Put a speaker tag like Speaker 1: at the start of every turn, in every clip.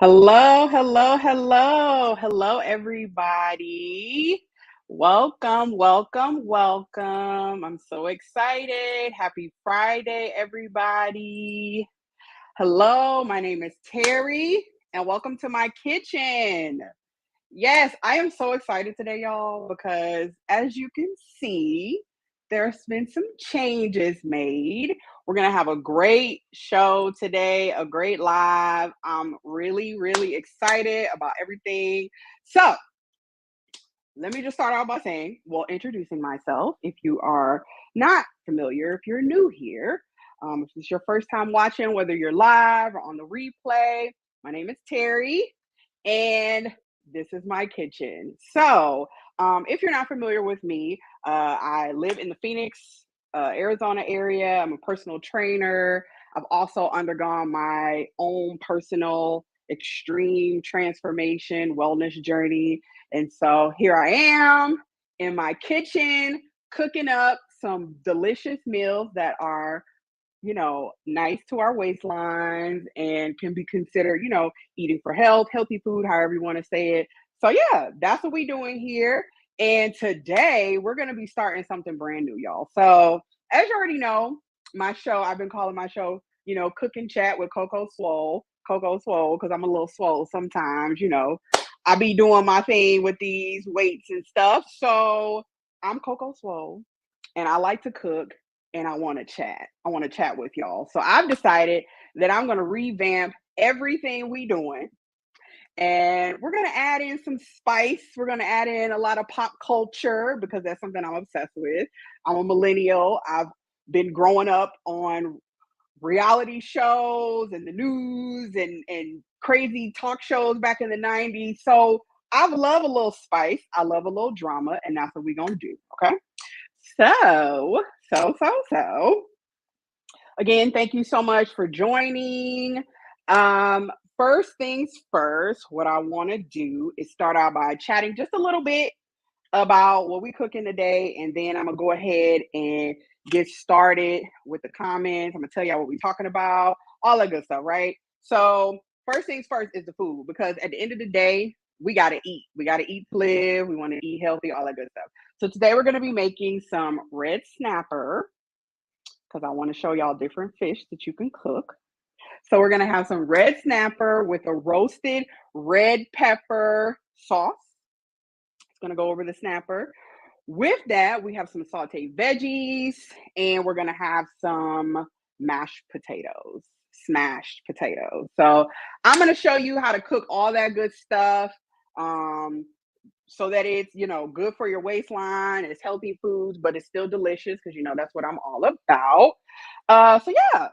Speaker 1: Hello, hello, hello, hello, everybody. Welcome, welcome, welcome. I'm so excited. Happy Friday, everybody. Hello, my name is Terry, and welcome to my kitchen. Yes, I am so excited today, y'all, because as you can see, there's been some changes made. We're going to have a great show today, a great live. I'm really, really excited about everything. So, let me just start out by saying, well, introducing myself. If you are not familiar, if you're new here, if it's your first time watching, whether you're live or on the replay, my name is Terry, and this is my kitchen. So, if you're not familiar with me, I live in the Phoenix, Arizona area. I'm a personal trainer. I've also undergone my own personal extreme transformation wellness journey, and so here I am in my kitchen cooking up some delicious meals that are, nice to our waistlines and can be considered, eating for health, healthy food, however you want to say it. So, yeah, that's what we're doing here. And today we're going to be starting something brand new, y'all. So, as you already know, my show, I've been calling my show, Cook and Chat with Coco Swole. Coco Swole, because I'm a little swole sometimes, I be doing my thing with these weights and stuff. So I'm Coco Swole and I like to cook and I want to chat. I want to chat with y'all. So I've decided that I'm going to revamp everything we doing, and we're going to add in some spice. We're going to add in a lot of pop culture because that's something I'm obsessed with. I'm a millennial. I've been growing up on reality shows and the news and crazy talk shows back in the 90s. So I love a little spice. I love a little drama, and that's what we're gonna do. Okay. So again, thank you so much for joining. First things first, what I want to do is start out by chatting just a little bit about what we cooking today, and then I'm gonna go ahead and get started with the comments. I'm gonna tell y'all what we're talking about, all that good stuff, right? So first things first is the food, because at the end of the day, we gotta eat. We gotta eat to live. We want to eat healthy, all that good stuff. So today we're gonna be making some red snapper because I want to show y'all different fish that you can cook. So we're gonna have some red snapper with a roasted red pepper sauce. It's gonna go over the snapper. With that, we have some sauteed veggies, and we're gonna have some mashed potatoes, smashed potatoes. So I'm gonna show you how to cook all that good stuff, um, so that it's good for your waistline. It's healthy foods, but it's still delicious because that's what I'm all about. So yeah,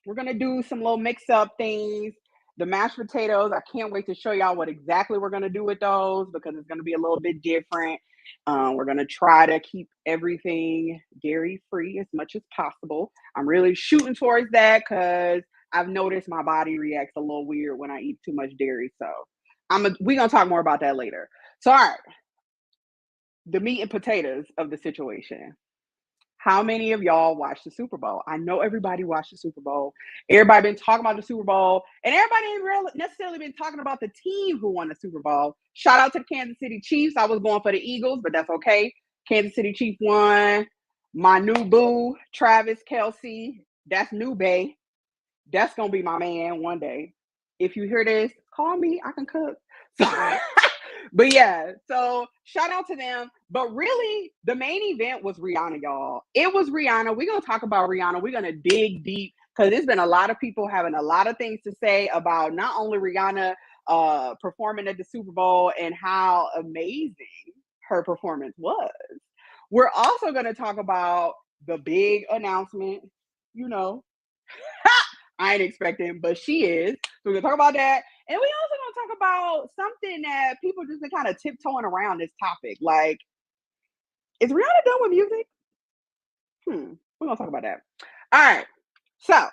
Speaker 1: we're gonna do some little mix-up things. The mashed potatoes, I can't wait to show y'all what exactly we're gonna do with those because it's gonna be a little bit different. We're gonna try to keep everything dairy-free as much as possible. I'm really shooting towards that because I've noticed my body reacts a little weird when I eat too much dairy. So we're gonna talk more about that later. So all right, the meat and potatoes of the situation. How many of y'all watched the Super Bowl? I know everybody watched the Super Bowl. Everybody been talking about the Super Bowl, and everybody ain't really necessarily been talking about the team who won the Super Bowl. Shout out to the Kansas City Chiefs. I was going for the Eagles, but that's okay. Kansas City Chiefs won. My new boo, Travis Kelsey. That's new bay. That's gonna be my man one day. If you hear this, call me. I can cook. So, but yeah, so shout out to them. But really, the main event was Rihanna, y'all. It was Rihanna. We're gonna talk about Rihanna. We're gonna dig deep because there's been a lot of people having a lot of things to say about not only Rihanna performing at the Super Bowl and how amazing her performance was. We're also gonna talk about the big announcement, you know, I ain't expecting, but she is. So we're gonna talk about that. And we also gonna talk about something that people just been kind of tiptoeing around this topic. Like, is Rihanna done with music? We're gonna talk about that. All right. So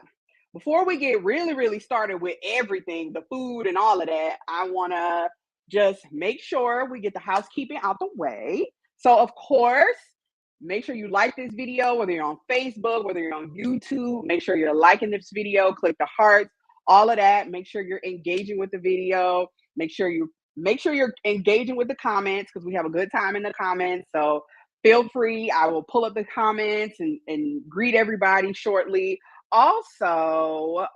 Speaker 1: before we get really, really started with everything, the food and all of that, I wanna just make sure we get the housekeeping out the way. So of course, make sure you like this video, whether you're on Facebook, whether you're on YouTube. Make sure you're liking this video, click the hearts, all of that. Make sure you're engaging with the video. Make sure you're engaging with the comments because we have a good time in the comments. So feel free. I will pull up the comments and greet everybody shortly. Also,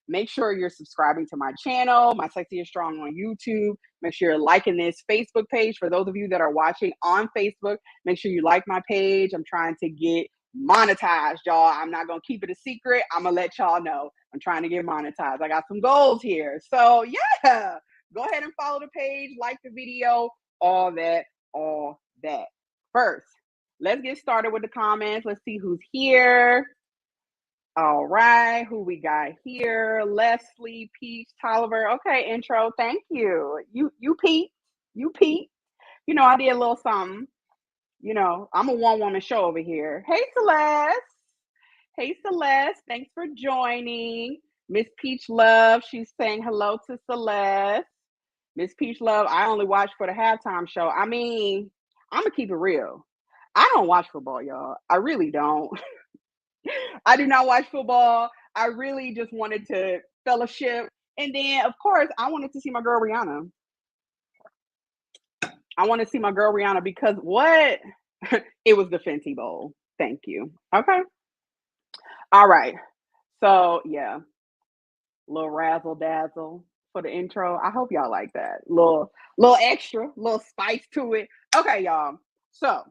Speaker 1: make sure you're subscribing to my channel, My Sexy is Strong on YouTube. Make sure you're liking this Facebook page. For those of you that are watching on Facebook, make sure you like my page. I'm trying to get monetized, y'all. I'm not going to keep it a secret. I'm going to let y'all know. I'm trying to get monetized. I got some goals here. So, yeah, go ahead and follow the page, like the video, all that. First, let's get started with the comments. Let's see who's here. All right, who we got here? Leslie, Peach, Tolliver. Okay, intro. Thank you. You Pete. You Pete. I did a little something. I'm a one-woman show over here. Hey, Celeste. Hey, Celeste. Thanks for joining. Miss Peach Love. She's saying hello to Celeste. Miss Peach Love, I only watch for the halftime show. I mean, I'm going to keep it real. I don't watch football, y'all. I really don't. I do not watch football. I really just wanted to fellowship. And then, of course, I wanted to see my girl Rihanna. I want to see my girl Rihanna because what? It was the Fenty Bowl. Thank you. Okay. All right. So, yeah, little razzle dazzle for the intro. I hope y'all like that. Little extra, little spice to it. Okay, y'all. So,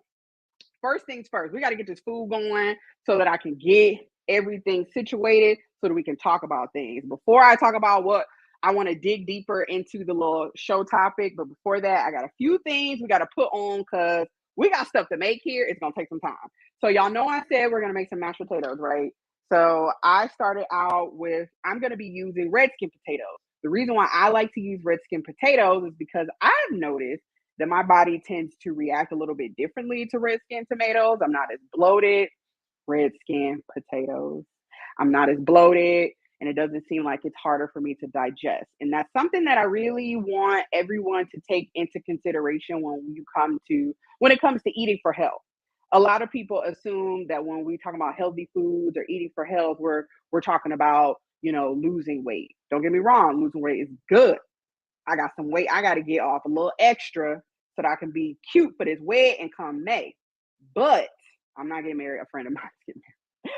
Speaker 1: first things first, we got to get this food going so that I can get everything situated so that we can talk about things. Before I talk about what I want to dig deeper into the little show topic, but before that, I got a few things we got to put on because we got stuff to make here. It's going to take some time. So y'all know I said we're going to make some mashed potatoes, right? So I started out with, I'm going to be using red skin potatoes. The reason why I like to use red skin potatoes is because I've noticed that my body tends to react a little bit differently to red skin tomatoes. I'm not as bloated. Red skin potatoes. I'm not as bloated, and it doesn't seem like it's harder for me to digest. And that's something that I really want everyone to take into consideration when it comes to eating for health. A lot of people assume that when we talk about healthy foods or eating for health, we're talking about, losing weight. Don't get me wrong, losing weight is good. I got some weight I got to get off a little extra so that I can be cute for this wedding come May. But I'm not getting married. A friend of mine is getting married.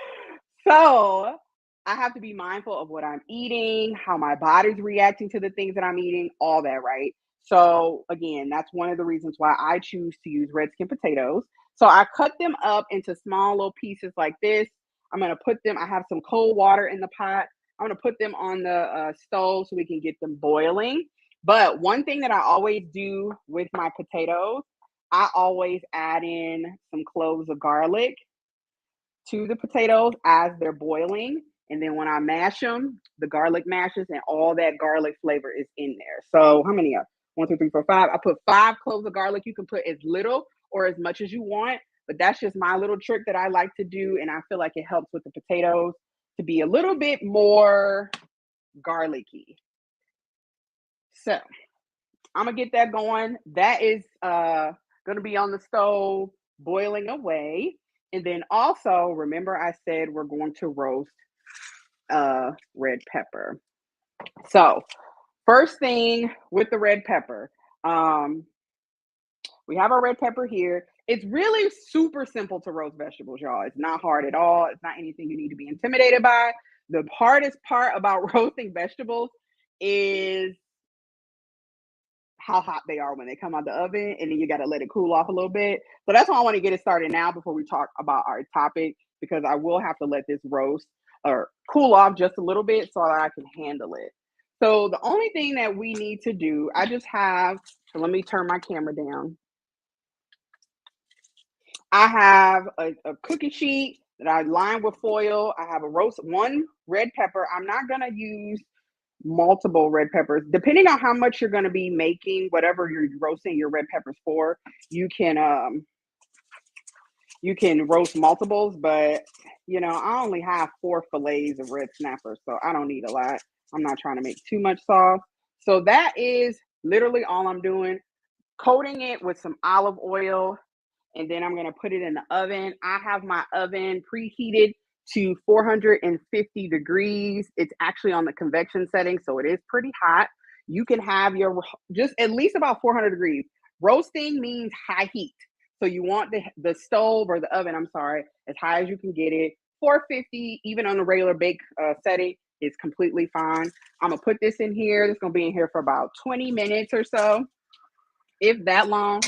Speaker 1: So I have to be mindful of what I'm eating, how my body's reacting to the things that I'm eating, all that, right? So again, that's one of the reasons why I choose to use red skin potatoes. So I cut them up into small little pieces like this. I'm going to put them, I have some cold water in the pot. I'm going to put them on the stove so we can get them boiling. But one thing that I always do with my potatoes, I always add in some cloves of garlic to the potatoes as they're boiling. And then when I mash them, the garlic mashes and all that garlic flavor is in there. So how many are? 1, 2, 3, 4, 5. I put 5 cloves of garlic. You can put as little or as much as you want, but that's just my little trick that I like to do. And I feel like it helps with the potatoes to be a little bit more garlicky. So I'm gonna get that going. That is gonna be on the stove boiling away. And then also remember I said we're going to roast red pepper. So first thing with the red pepper, we have our red pepper here. It's really super simple to roast vegetables, y'all. It's not hard at all. It's not anything you need to be intimidated by. The hardest part about roasting vegetables is how hot they are when they come out the oven, and then you got to let it cool off a little bit. So that's why I want to get it started now before we talk about our topic, because I will have to let this roast or cool off just a little bit so that I can handle it. So the only thing that we need to do, so let me turn my camera down. I have a cookie sheet that I lined with foil. I have one red pepper. I'm not going to use multiple red peppers. Depending on how much you're going to be making, whatever you're roasting your red peppers for, you can roast multiples, but I only have 4 fillets of red snapper, so I don't need a lot. I'm not trying to make too much sauce. So that is literally all I'm doing, coating it with some olive oil, and then I'm going to put it in the oven. I have my oven preheated to 450 degrees. It's actually on the convection setting, so it is pretty hot. You can have your just at least about 400 degrees. Roasting means high heat. So you want the stove or the oven, I'm sorry, as high as you can get it. 450, even on a regular bake setting, is completely fine. I'm gonna put this in here. It's gonna be in here for about 20 minutes or so, if that long.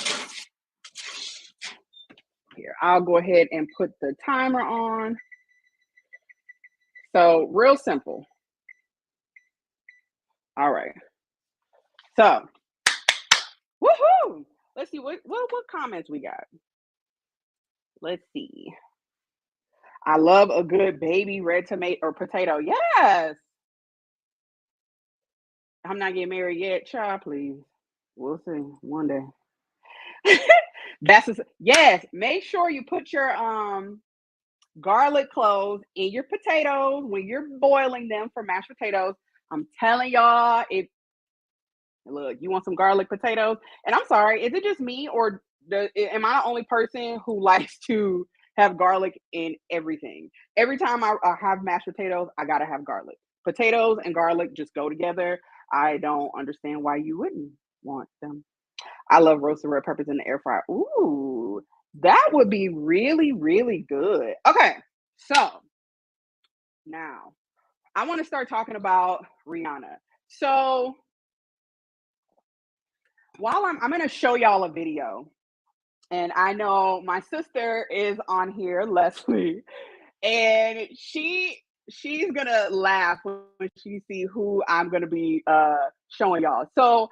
Speaker 1: Here, I'll go ahead and put the timer on. So real simple. All right. So, woohoo! Let's see what comments we got. Let's see. I love a good baby red tomato or potato. Yes. I'm not getting married yet. Child, please. We'll see one day. Yes. Make sure you put your garlic cloves in your potatoes when you're boiling them for mashed potatoes. I'm telling y'all, look, you want some garlic potatoes? And I'm sorry, is it just me or am I the only person who likes to have garlic in everything? Every time I have mashed potatoes, I gotta have garlic. Potatoes and garlic just go together. I don't understand why you wouldn't want them. I love roasted red peppers in the air fryer. Ooh, that would be really, really good. Okay, so now I want to start talking about Rihanna. So while I'm going to show y'all a video, and I know my sister is on here, Leslie, and she's gonna laugh when she see who I'm gonna be showing y'all. So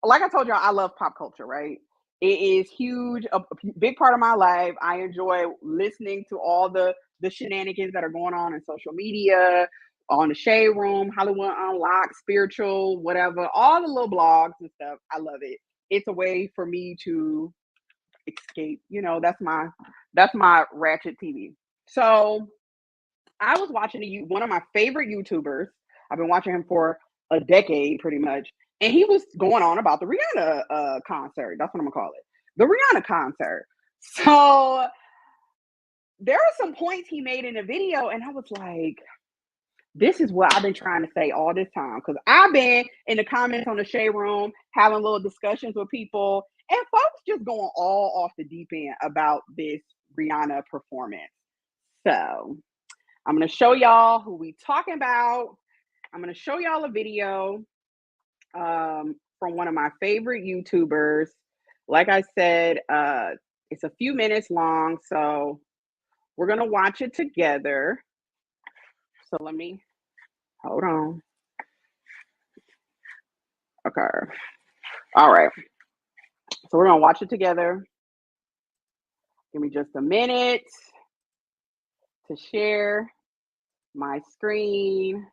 Speaker 1: like I told y'all, I love pop culture, right? It is huge, a big part of my life. I enjoy listening to all the shenanigans that are going on in social media, on the Shade Room, Hollywood Unlocked, Spiritual, whatever, all the little blogs and stuff. I love it. It's a way for me to escape. That's my ratchet TV. So I was watching one of my favorite YouTubers. I've been watching him for a decade, pretty much, and he was going on about the Rihanna concert. That's what I'm gonna call it, the Rihanna concert. So there are some points he made in the video, and I was like, "This is what I've been trying to say all this time." Because I've been in the comments on the Shade Room having little discussions with people, and folks just going all off the deep end about this Rihanna performance. So I'm going to show y'all who we talking about. I'm going to show y'all a video from one of my favorite YouTubers. Like I said, it's a few minutes long, so we're going to watch it together. So let me, hold on. Okay. All right. So we're going to watch it together. Give me just a minute to share my screen.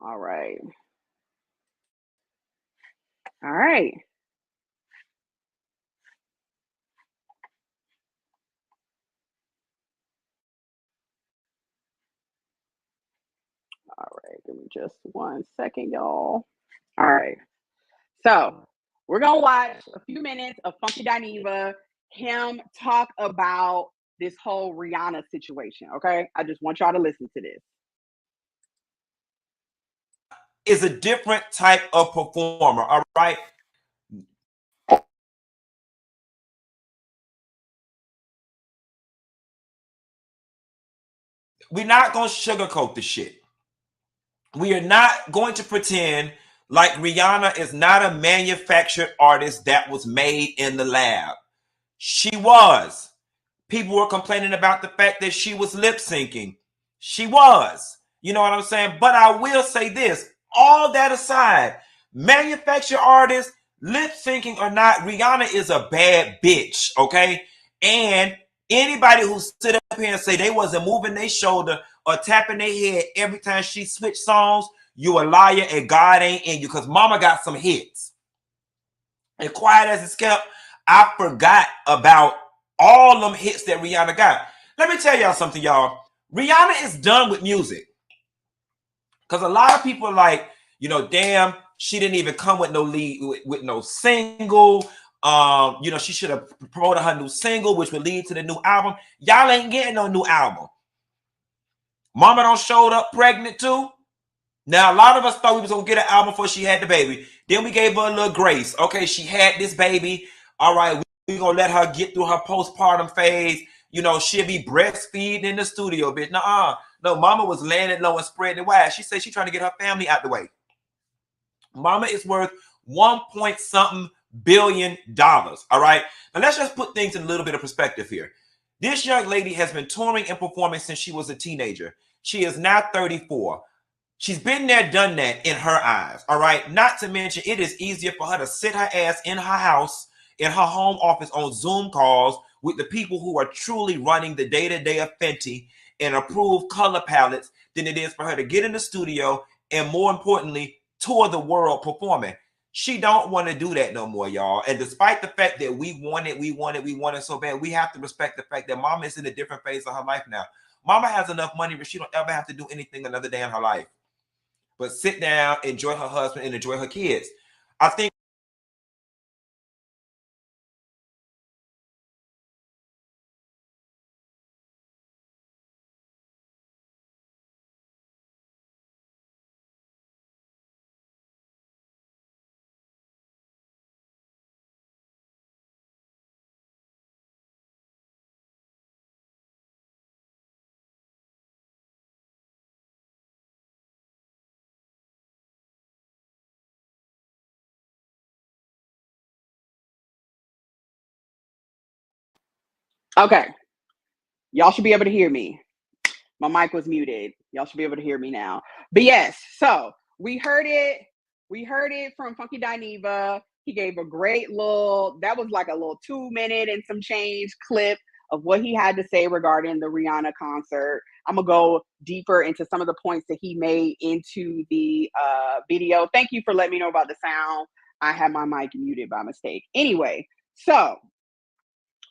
Speaker 1: All right. All right. All right. Give me just 1 second, y'all. All right. So we're gonna watch a few minutes of Funky Dineva, him talk about this whole Rihanna situation. Okay. I just want y'all to listen to this.
Speaker 2: Is a different type of performer, all right? We're not going to sugarcoat the shit. We are not going to pretend like Rihanna is not a manufactured artist that was made in the lab. She was. People were complaining about the fact that she was lip syncing. She was. You know what I'm saying? But I will say this, all that aside, manufactured artists, lip syncing or not, Rihanna is a bad bitch, okay? And anybody who sit up here and say they wasn't moving their shoulder or tapping their head every time she switched songs, you a liar and God ain't in you, because mama got some hits. And quiet as it's kept, I forgot about all them hits that Rihanna got. Let me tell y'all something, y'all. Rihanna is done with music. Because a lot of people are like, damn, she didn't even come with no lead, with no single. She should have promoted her new single, which would lead to the new album. Y'all ain't getting no new album. Mama don't showed up pregnant too. Now, a lot of us thought we was going to get an album before she had the baby. Then we gave her a little grace. Okay, she had this baby. All right, we going to let her get through her postpartum phase. She'll be breastfeeding in the studio, bitch. Nuh-uh. No, mama was laying it low and spreading it wide. She said she's trying to get her family out the way. Mama is worth 1 point something billion. All right? Now, let's just put things in a little bit of perspective here. This young lady has been touring and performing since she was a teenager. She is now 34. She's been there, done that in her eyes, all right? Not to mention, it is easier for her to sit her ass in her house, in her home office on Zoom calls with the people who are truly running the day-to-day of Fenty and approved color palettes than it is for her to get in the studio and, more importantly, tour the world performing. She don't want to do that no more, y'all. And despite the fact that we want it so bad, we have to respect the fact that mama is in a different phase of her life now. Mama has enough money where she don't ever have to do anything another day in her life but sit down, enjoy her husband, and enjoy her kids. I think
Speaker 1: Okay. Y'all should be able to hear me. My mic was muted. Y'all should be able to hear me now. But yes, so we heard it. We heard it from Funky Dineva. He gave a great that was like a little 2-minute and some change clip of what he had to say regarding the Rihanna concert. I'm going to go deeper into some of the points that he made into the video. Thank you for letting me know about the sound. I had my mic muted by mistake. Anyway, so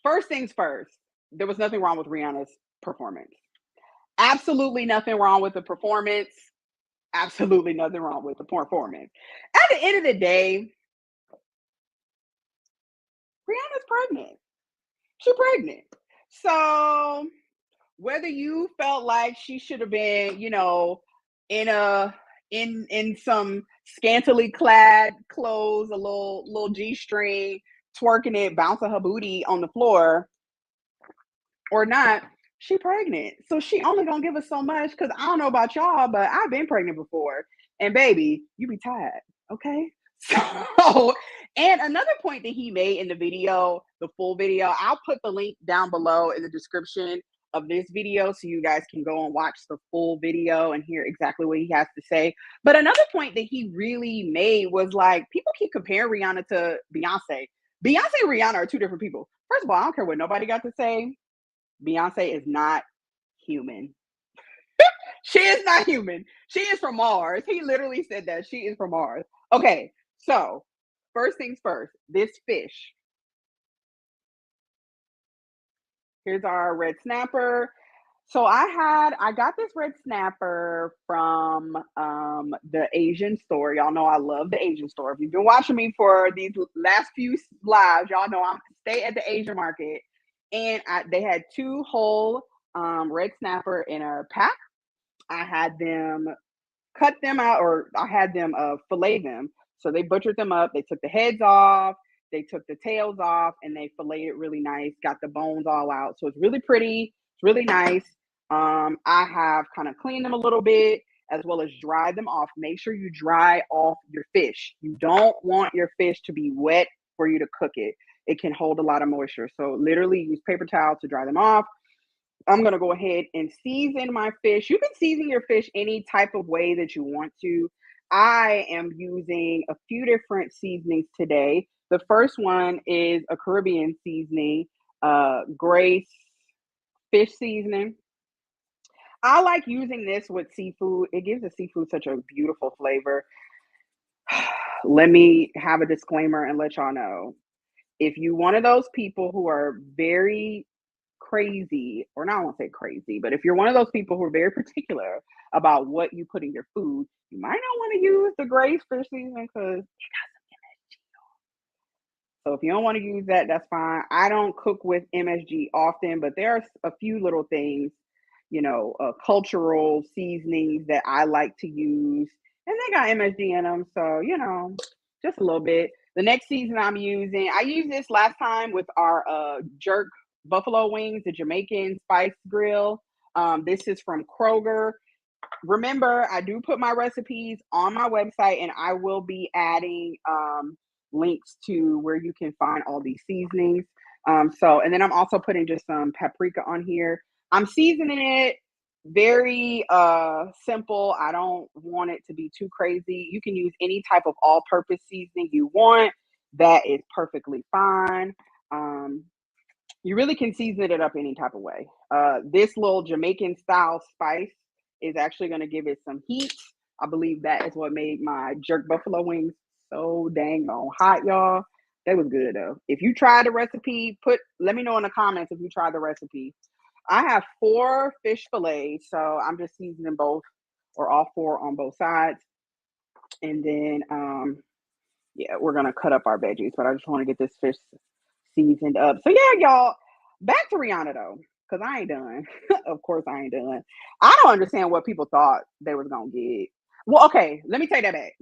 Speaker 1: first things first, there was nothing wrong with Rihanna's performance. Absolutely nothing wrong with the performance. Absolutely nothing wrong with the performance. At the end of the day, Rihanna's pregnant. She's pregnant. So whether you felt like she should have been, in some scantily clad clothes, a little G-string, twerking it, bouncing her booty on the floor, or not, she pregnant. So she only gonna give us so much, because I don't know about y'all, but I've been pregnant before. And baby, you be tired, okay? So, and another point that he made in the video, the full video, I'll put the link down below in the description of this video so you guys can go and watch the full video and hear exactly what he has to say. But another point that he really made was like, people keep comparing Rihanna to Beyonce. Beyonce and Rihanna are two different people. First of all, I don't care what nobody got to say. Beyonce is not human. She is not human. She is from Mars. He literally said that. She is from Mars. Okay, so first things first, this fish. Here's our red snapper. So I got this red snapper from the Asian store. Y'all know I love the Asian store. If you've been watching me for these last few lives, y'all know I stay at the Asian market. And they had 2 whole red snapper in a pack. I had them cut them out, or I had them fillet them. So they butchered them up. They took the heads off, they took the tails off, and they filleted it really nice. Got the bones all out. So it's really pretty. It's really nice. I have kind of cleaned them a little bit as well as dried them off. Make sure you dry off your fish. You don't want your fish to be wet for you to cook it. It can hold a lot of moisture. So literally use paper towel to dry them off. I'm going to go ahead and season my fish. You can season your fish any type of way that you want to. I am using a few different seasonings today. The first one is a Caribbean seasoning, Grace fish seasoning. I like using this with seafood. It gives the seafood such a beautiful flavor. Let me have a disclaimer and let y'all know. If you one of those people who are very crazy, or not, I won't say crazy, but if you're one of those people who are very particular about what you put in your food, you might not want to use the Grace fish seasoning because it got some MSG. So if you don't want to use that, that's fine. I don't cook with MSG often, but there are a few little things, cultural seasonings that I like to use, and they got MSG in them. So, just a little bit. The next season I used this last time with our jerk buffalo wings, the Jamaican spice grill. This is from Kroger. Remember, I do put my recipes on my website, and I will be adding links to where you can find all these seasonings. And then I'm also putting just some paprika on here. I'm seasoning it very simple. I don't want it to be too crazy. You can use any type of all-purpose seasoning you want. That is perfectly fine. You really can season it up any type of way. This little Jamaican style spice is actually going to give it some heat. I believe that is what made my jerk buffalo wings so dang on hot, y'all. They was good though. If you tried the recipe, let me know in the comments if you tried the recipe. I have 4 fish fillets, so I'm just seasoning both or all 4 on both sides. And then we're gonna cut up our veggies, but I just want to get this fish seasoned up. So yeah, y'all, back to Rihanna though, because I ain't done. Of course I ain't done. I don't understand what people thought they was gonna get. Well, okay, let me take that back.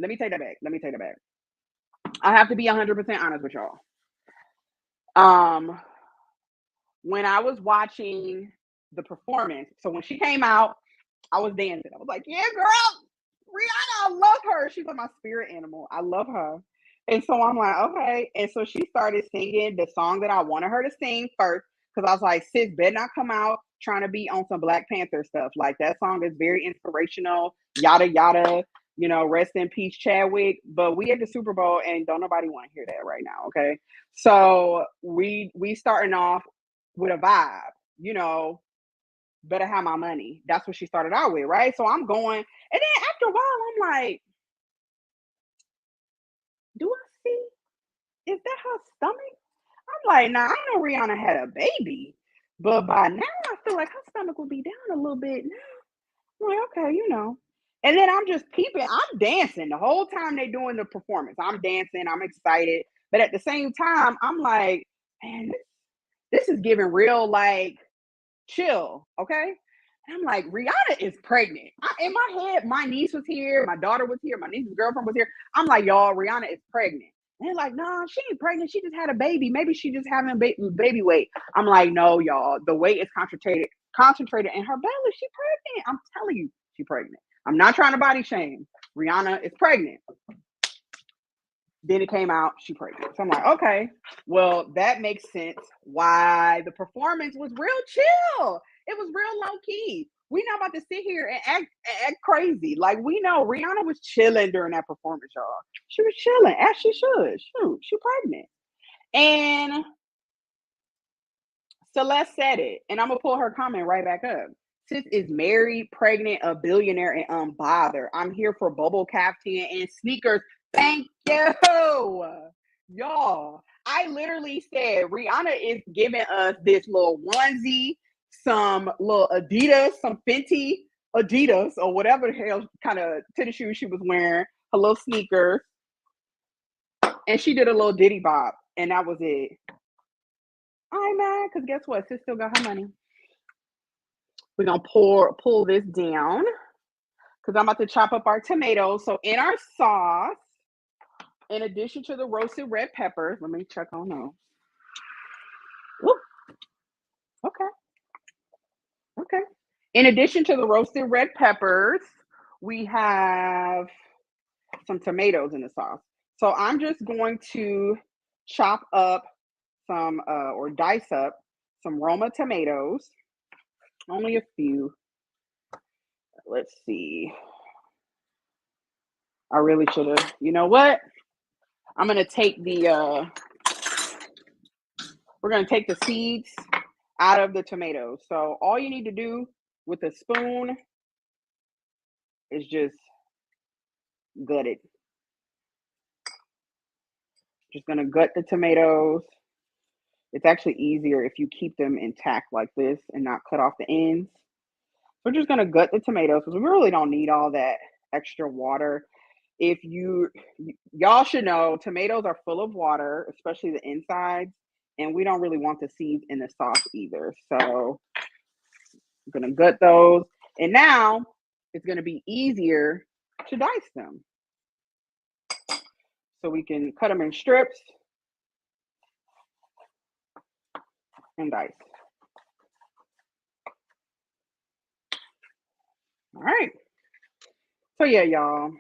Speaker 1: I have to be 100% honest with y'all. When I was watching the performance, so when she came out, I was dancing. I was like, yeah, girl, Rihanna, I love her. She's like my spirit animal. I love her. And so I'm like, okay. And so she started singing the song that I wanted her to sing first. Because I was like, sis, better not come out trying to be on some Black Panther stuff. Like that song is very inspirational, yada yada. Rest in peace, Chadwick. But we at the Super Bowl and don't nobody want to hear that right now. Okay. So we starting off with a vibe, better have my money. That's what she started out with, right? So I'm going, and then after a while, I'm like, do I see? Is that her stomach? I'm like, nah, I know Rihanna had a baby, but by now I feel like her stomach will be down a little bit. I'm like, okay, And then I'm just peeping. I'm dancing the whole time they doing the performance. I'm dancing. I'm excited, but at the same time, I'm like, man, this is giving real like chill, okay? And I'm like, Rihanna is pregnant. In my head, my niece was here, my daughter was here, my niece's girlfriend was here. I'm like, y'all, Rihanna is pregnant. And they're like, nah, she ain't pregnant. She just had a baby. Maybe she just having baby weight. I'm like, no, y'all, the weight is concentrated in her belly. She pregnant. I'm telling you, she pregnant. I'm not trying to body shame. Rihanna is pregnant. Then it came out, she pregnant. So I'm like, okay, well, that makes sense why the performance was real chill. It was real low key. We not about to sit here and act crazy. Like we know Rihanna was chilling during that performance, y'all. She was chilling, as she should. Shoot, she pregnant. And Celeste said it, and I'm gonna pull her comment right back up. Sis is married, pregnant, a billionaire, and unbothered. I'm here for bubble caftan and sneakers. Thank you, y'all. I literally said Rihanna is giving us this little onesie, some little Adidas, some Fenty Adidas, or whatever the hell kind of tennis shoes she was wearing, her little sneakers, and she did a little diddy bop, and that was it. I'm mad because guess what? Sis still got her money. We're gonna pull this down because I'm about to chop up our tomatoes. So in our sauce, in addition to the roasted red peppers, let me check on those. Ooh, okay. In addition to the roasted red peppers, we have some tomatoes in the sauce. So I'm just going to chop up some or dice up some Roma tomatoes. Only a few. Let's see. I really should have. You know what? I'm gonna take we're gonna take the seeds out of the tomatoes. So all you need to do with a spoon is just gut it. Just gonna gut the tomatoes. It's actually easier if you keep them intact like this and not cut off the ends. We're just gonna gut the tomatoes because we really don't need all that extra water. If y'all should know, tomatoes are full of water, especially the insides, and we don't really want the seeds in the sauce either. So I'm gonna gut those, and now it's gonna be easier to dice them. So we can cut them in strips and dice. All right. So yeah, y'all.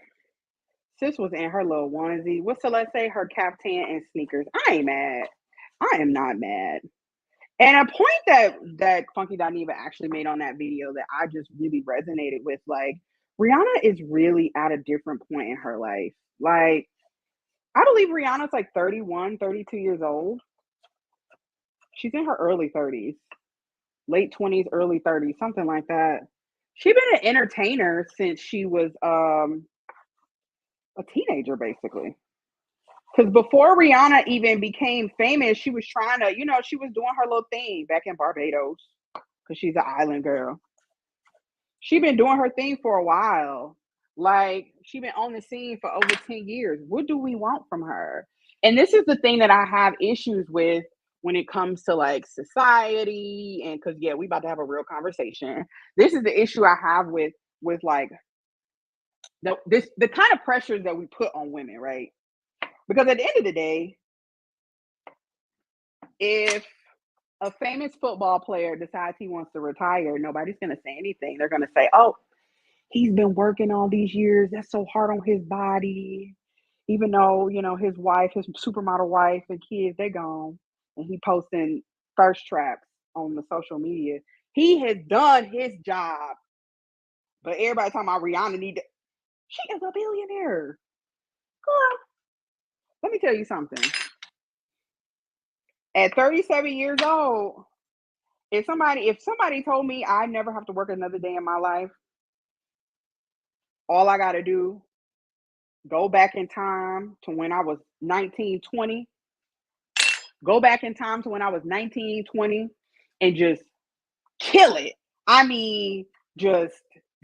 Speaker 1: Sis was in her little onesie. What's Celeste say? Her caftan and sneakers. I ain't mad. I am not mad. And a point that Funky Dineva actually made on that video that I just really resonated with, like, Rihanna is really at a different point in her life. Like, I believe Rihanna's like 31, 32 years old. She's in her early 30s, late 20s, early 30s, something like that. She's been an entertainer since she was a teenager, basically. Because before Rihanna even became famous, she was trying to, she was doing her little thing back in Barbados because she's an island girl. She been doing her thing for a while. Like, she been on the scene for over 10 years. What do we want from her? And this is the thing that I have issues with when it comes to like society. And because yeah, we about to have a real conversation. This is the issue I have with like the kind of pressures that we put on women, right? Because at the end of the day, if a famous football player decides he wants to retire, nobody's going to say anything. They're going to say, oh, he's been working all these years. That's so hard on his body. Even though, his wife, his supermodel wife and kids, they gone. And he posting thirst traps on the social media. He has done his job. But everybody talking about Rihanna she is a billionaire. Girl, let me tell you something. At 37 years old, if somebody told me I never have to work another day in my life, all I got to do, go back in time to when I was 19, 20, go back in time to when I was 19, 20, and just kill it. I mean, just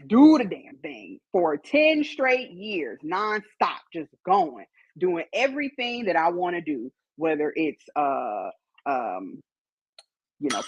Speaker 1: do the damn thing for 10 straight years, nonstop, just going, doing everything that I want to do, whether it's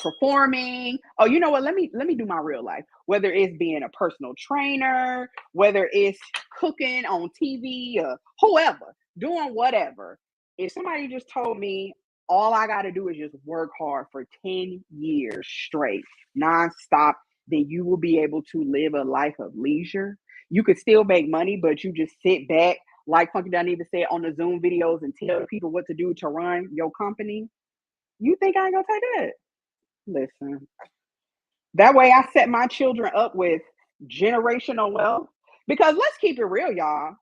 Speaker 1: performing. Oh, you know what? Let me do my real life. Whether it's being a personal trainer, whether it's cooking on TV, or whoever, doing whatever. If somebody just told me all I got to do is just work hard for 10 years straight, nonstop, then you will be able to live a life of leisure. You could still make money, but you just sit back, like Funky Dineva said on the Zoom videos, and tell people what to do to run your company. You think I ain't gonna take that? Listen, that way I set my children up with generational wealth. Because let's keep it real, y'all.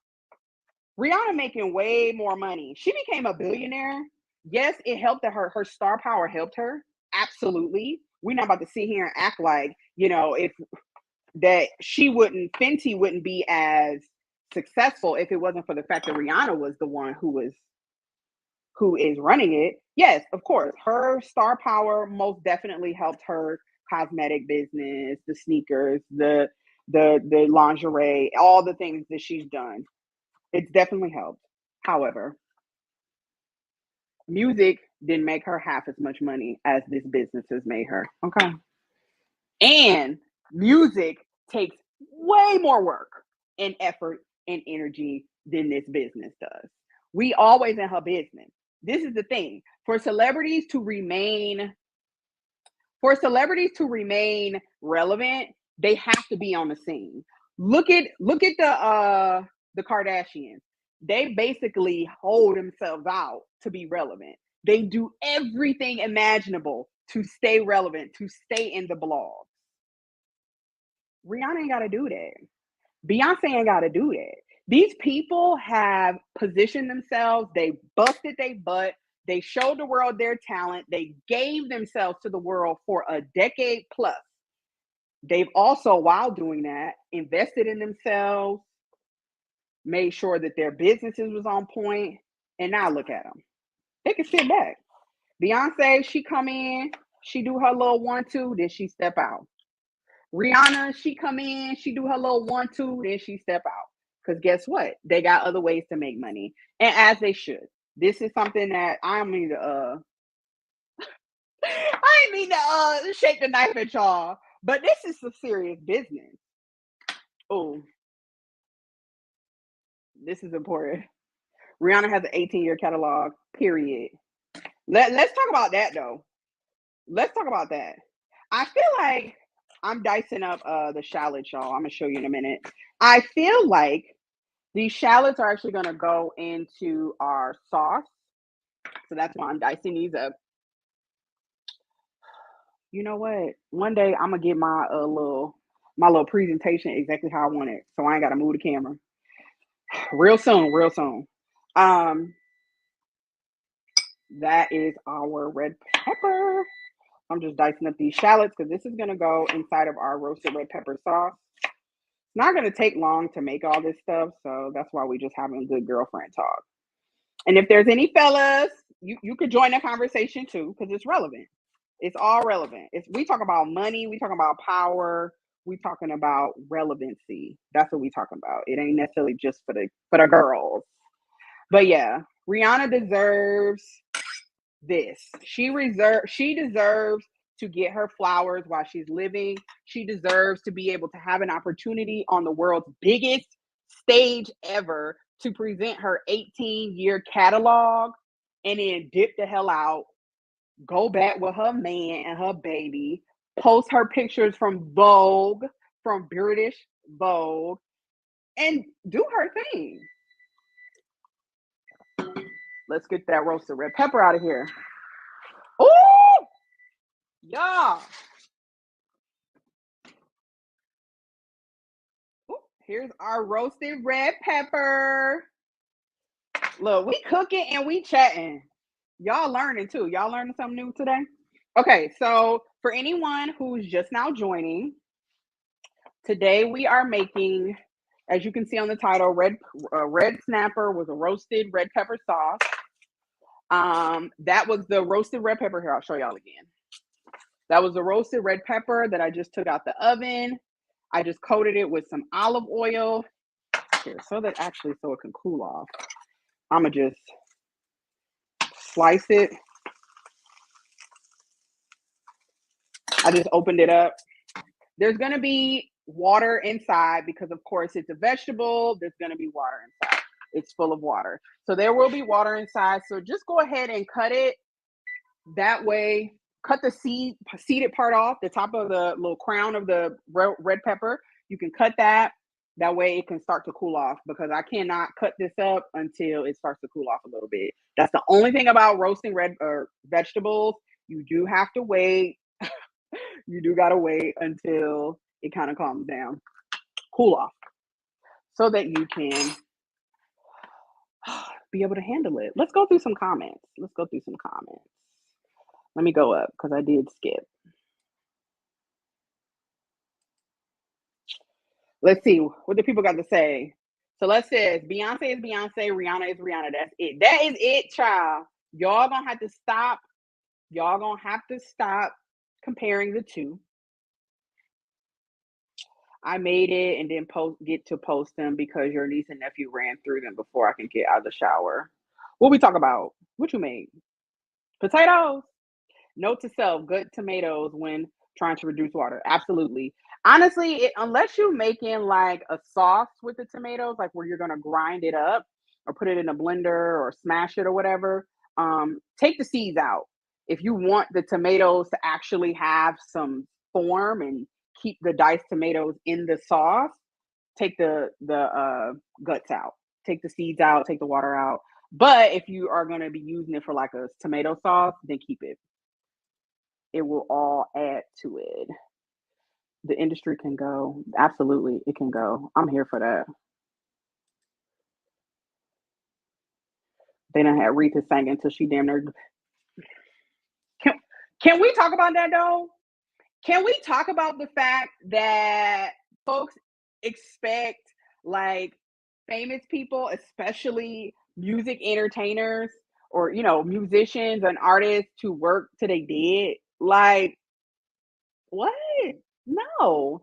Speaker 1: Rihanna making way more money. She became a billionaire. Yes, it helped her star power helped her. Absolutely. We're not about to sit here and act like, if that Fenty wouldn't be as successful if it wasn't for the fact that Rihanna was the one who is running it. Yes, of course, her star power most definitely helped her cosmetic business, the sneakers, the lingerie, all the things that she's done. It's definitely helped. However, music didn't make her half as much money as this business has made her. Okay. And music takes way more work and effort and energy than this business does. We always in her business. This is the thing. For celebrities to remain relevant, they have to be on the scene. Look at the Kardashians. They basically hold themselves out to be relevant. They do everything imaginable to stay relevant, to stay in the blog. Rihanna ain't got to do that. Beyonce ain't got to do that. These people have positioned themselves. They busted their butt. They showed the world their talent. They gave themselves to the world for a decade plus. They've also, while doing that, invested in themselves, made sure that their businesses was on point, and now look at them. They can sit back. Beyonce, she come in, she do her little 1-2, then she step out. Rihanna, she come in, she do her little 1-2, then she step out. Because guess what? They got other ways to make money. And as they should. This is something that I mean to I ain't mean to shake the knife at y'all. But this is some serious business. Oh, this is important. Rihanna has an 18-year catalog, period. Let's talk about that though. Let's talk about that. I feel like I'm dicing up the shallots, y'all. I'm gonna show you in a minute. I feel like these shallots are actually gonna go into our sauce. So that's why I'm dicing these up. You know what? One day I'm gonna get my little presentation exactly how I want it. So I ain't gotta move the camera. Real soon, real soon. That is our red pepper. I'm just dicing up these shallots because this is gonna go inside of our roasted red pepper sauce. It's not gonna take long to make all this stuff, so that's why we just having a good girlfriend talk. And if there's any fellas, you could join the conversation too, because it's relevant. It's all relevant. We talk about money, we talk about power, we talking about relevancy. That's what we talking about. It ain't necessarily just for the girls. But yeah, Rihanna deserves this. She deserves to get her flowers while she's living. She deserves to be able to have an opportunity on the world's biggest stage ever to present her 18-year catalog and then dip the hell out, go back with her man and her baby, post her pictures from Vogue, from British Vogue, and do her thing. Let's get that roasted red pepper out of here. Oh, yeah. Ooh, here's our roasted red pepper. Look, we cooking and we chatting. Y'all learning too. Y'all learning something new today? Okay, so for anyone who's just now joining, today we are making, as you can see on the title, red snapper with a roasted red pepper sauce. That was the roasted red pepper. Here, I'll show y'all again. That was the roasted red pepper that I just took out the oven. I just coated it with some olive oil here, so it can cool off. I'm gonna just slice it. I just opened it up. There's gonna be water inside because, of course, it's a vegetable. There's gonna be water inside. It's full of water, so there will be water inside. So just go ahead and cut it. That way, cut the seeded part off, the top of the little crown of the red pepper. You can cut that. That way it can start to cool off, because I cannot cut this up until it starts to cool off a little bit. That's the only thing about roasting red vegetables. You do have to wait. You do got to wait until it kind of calms down, cool off, so that you can be able to handle it. Let's go through some comments. Let me go up because I did skip. Let's see what the people got to say. So let's say Beyonce is Beyonce, Rihanna is Rihanna. That's it. That is it, child. Y'all gonna have to stop. Comparing the two. I made it and then get to post them because your niece and nephew ran through them before I can get out of the shower. What we talk about? What you made? Potatoes. Note to self: good tomatoes when trying to reduce water. Absolutely. Honestly, unless you're making like a sauce with the tomatoes, like where you're gonna grind it up or put it in a blender or smash it or whatever, take the seeds out. If you want the tomatoes to actually have some form and keep the diced tomatoes in the sauce, take the guts out. Take the seeds out. Take the water out. But if you are gonna be using it for like a tomato sauce, then keep it. It will all add to it. The industry can go. Absolutely, it can go. I'm here for that. They done had Aretha sang until she damn near. Can we talk about that though? Can we talk about the fact that folks expect like famous people, especially music entertainers or musicians and artists, to work till they dead? Like, what? No.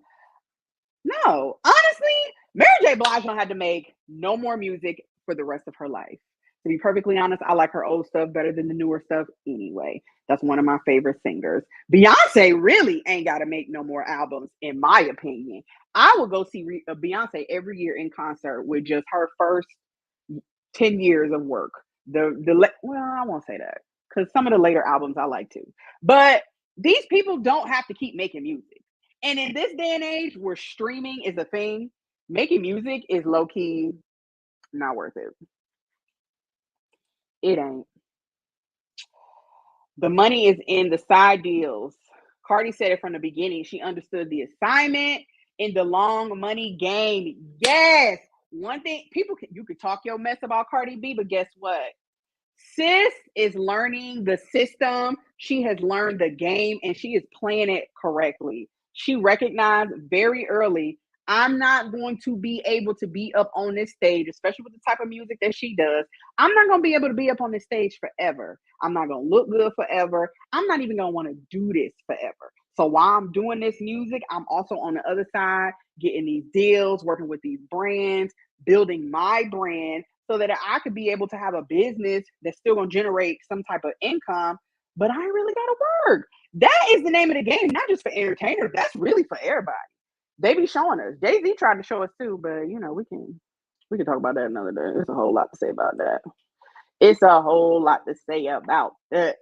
Speaker 1: Honestly, Mary J. J. Blige don't have to make no more music for the rest of her life. To be perfectly honest, I like her old stuff better than the newer stuff anyway. That's one of my favorite singers. Beyonce really ain't got to make no more albums, in my opinion. I will go see Beyonce every year in concert with just her first 10 years of work. Well, I won't say that because some of the later albums I like too. But these people don't have to keep making music. And in this day and age where streaming is a thing, making music is low key not worth it. It ain't. The money is in the side deals. Cardi said it from the beginning. She understood the assignment in the long money game. Yes. One thing, you could talk your mess about Cardi B, but guess what? Sis is learning the system. She has learned the game and she is playing it correctly. She recognized very early, I'm not going to be able to be up on this stage, especially with the type of music that she does. I'm not going to be able to be up on this stage forever. I'm not going to look good forever. I'm not even going to want to do this forever. So while I'm doing this music, I'm also on the other side getting these deals, working with these brands, building my brand so that I could be able to have a business that's still going to generate some type of income, but I ain't really got to work. That is the name of the game, not just for entertainers. That's really for everybody. They be showing us. Jay-Z tried to show us too, but we can talk about that another day. There's a whole lot to say about that. It's a whole lot to say about that.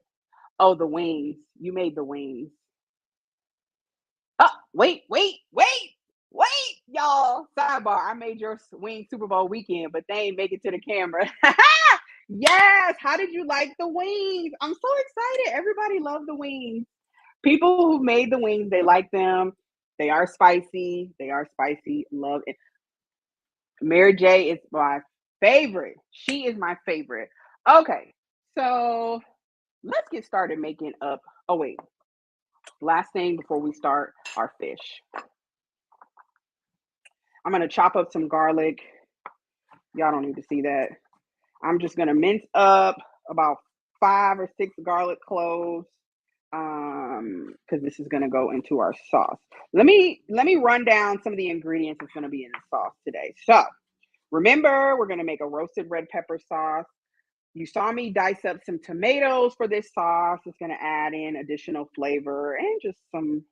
Speaker 1: Oh, the wings. You made the wings. Oh, wait, y'all. Sidebar. I made your wing Super Bowl weekend, but they ain't make it to the camera. Yes. How did you like the wings? I'm so excited. Everybody loved the wings. People who made the wings, they like them. They are spicy. They are spicy. Love it. Mary J is my favorite. She is my favorite. Okay. So let's get started making up. Oh, wait. Last thing before we start our fish. I'm going to chop up some garlic. Y'all don't need to see that. I'm just going to mince up about 5 or 6 garlic cloves because this is going to go into our sauce. Let me run down some of the ingredients that's going to be in the sauce today. So remember, we're going to make a roasted red pepper sauce. You saw me dice up some tomatoes for this sauce. It's going to add in additional flavor and just some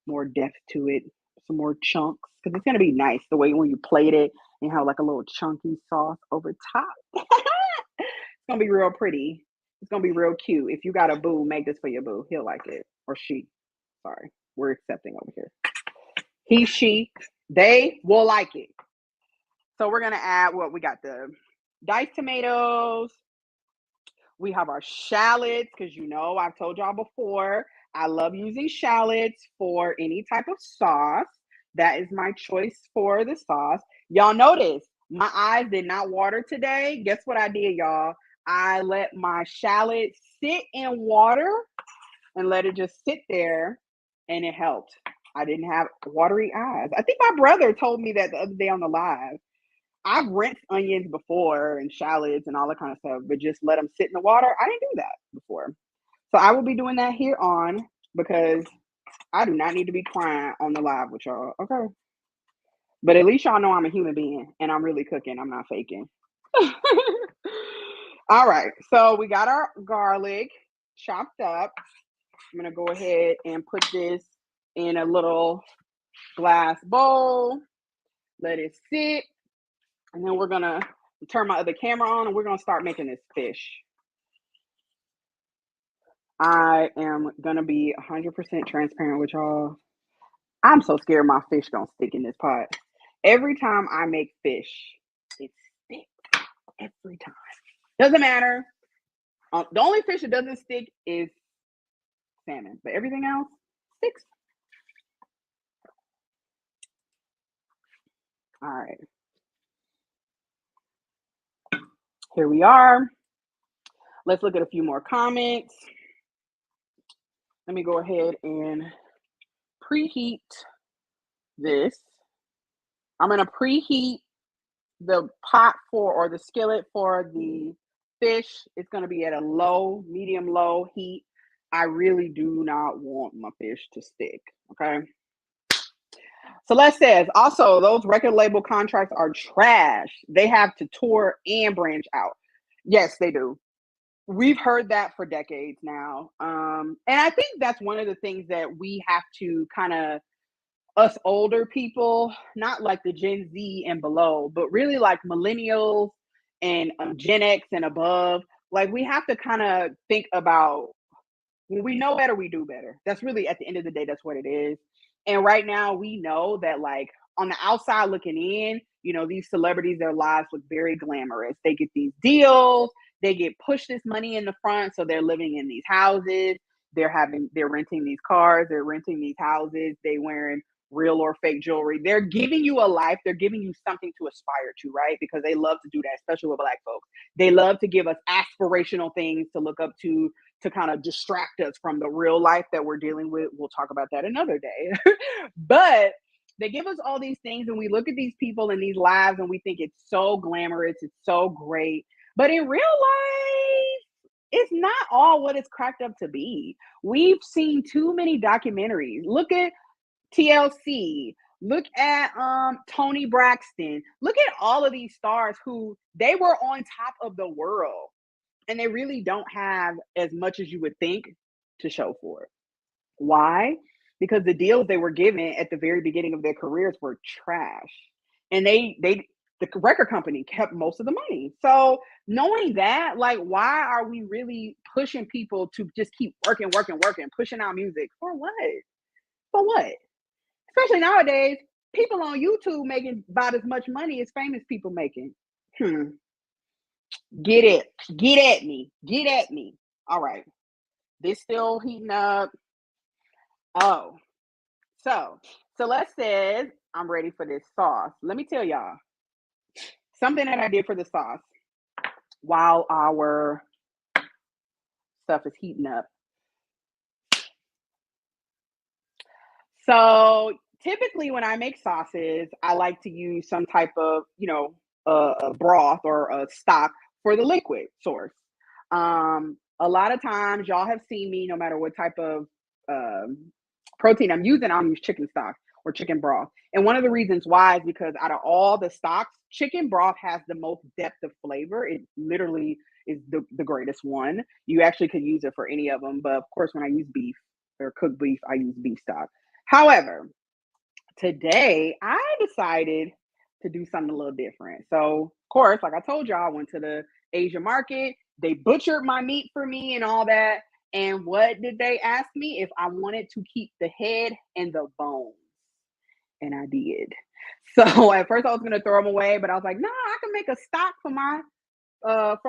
Speaker 1: more depth to it, some more chunks, because it's going to be nice the way when you plate it and have like a little chunky sauce over top. It's going to be real pretty. It's going to be real cute. If you got a boo, make this for your boo. He'll like it. Or she. Sorry. We're accepting over here. He, she, they will like it. So we're going to add we got the diced tomatoes. We have our shallots because I've told y'all before, I love using shallots for any type of sauce. That is my choice for the sauce. Y'all notice my eyes did not water today. Guess what I did, y'all? I let my shallots sit in water and let it just sit there, and it helped. I didn't have watery eyes. I think my brother told me that the other day on the live. I've rinsed onions before and shallots and all that kind of stuff, but just let them sit in the water. I didn't do that before. So I will be doing that here on because I do not need to be crying on the live with y'all. Okay. But at least y'all know I'm a human being and I'm really cooking. I'm not faking. All right. So we got our garlic chopped up. I'm going to go ahead and put this in a little glass bowl. Let it sit. And then we're going to turn my other camera on and we're going to start making this fish. I am going to be 100% transparent with y'all. I'm so scared my fish going to stick in this pot. Every time I make fish, it sticks. Every time. Doesn't matter. The only fish that doesn't stick is salmon. But everything else sticks. All right. Here we are. Let's look at a few more comments. Let me go ahead and preheat this. I'm going to preheat the pot or the skillet for the fish. It's going to be at a low, medium low heat. I really do not want my fish to stick. Okay. Celeste says, also, those record label contracts are trash. They have to tour and branch out. Yes, they do. We've heard that for decades now. And I think that's one of the things that we have to kind of, us older people, not like the Gen Z and below, but really like millennials and Gen X and above, like we have to kind of think about when we know better, we do better. That's really at the end of the day, that's what it is. And right now, we know that like on the outside looking in, these celebrities, their lives look very glamorous. They get these deals, they get pushed this money in the front, so they're living in these houses, they're renting these cars, they're renting these houses, they wearing real or fake jewelry. They're giving you a life, they're giving you something to aspire to, right? Because they love to do that, especially with Black folks. They love to give us aspirational things to look up to kind of distract us from the real life that we're dealing with. We'll talk about that another day. But they give us all these things, and we look at these people and these lives, and we think it's so glamorous, it's so great. But in real life, it's not all what it's cracked up to be. We've seen too many documentaries. Look at TLC. Look at Tony Braxton. Look at all of these stars who they were on top of the world, and they really don't have as much as you would think to show for it. Why? Because the deals they were given at the very beginning of their careers were trash. And the record company kept most of the money. So knowing that, like, why are we really pushing people to just keep working, pushing out music? For what? For what? Especially nowadays, people on YouTube making about as much money as famous people making. Get it. Get at me. Get at me. All right. This still heating up. Oh, so Celeste says, I'm ready for this sauce. Let me tell y'all something that I did for the sauce while our stuff is heating up. So typically when I make sauces, I like to use some type of, a broth or a stock for the liquid source. A lot of times y'all have seen me, no matter what type of protein I'm using, I'll use chicken stock or chicken broth. And one of the reasons why is because out of all the stocks, chicken broth has the most depth of flavor. It literally is the greatest one. You actually could use it for any of them. But of course, when I use beef or cooked beef, I use beef stock. However, today I decided to do something a little different. So, of course, like I told y'all, I went to the Asia market. They butchered my meat for me and all that. And what did they ask me? If I wanted to keep the head and the bones. And I did. So at first I was gonna throw them away, but I was like, no, I can make a stock for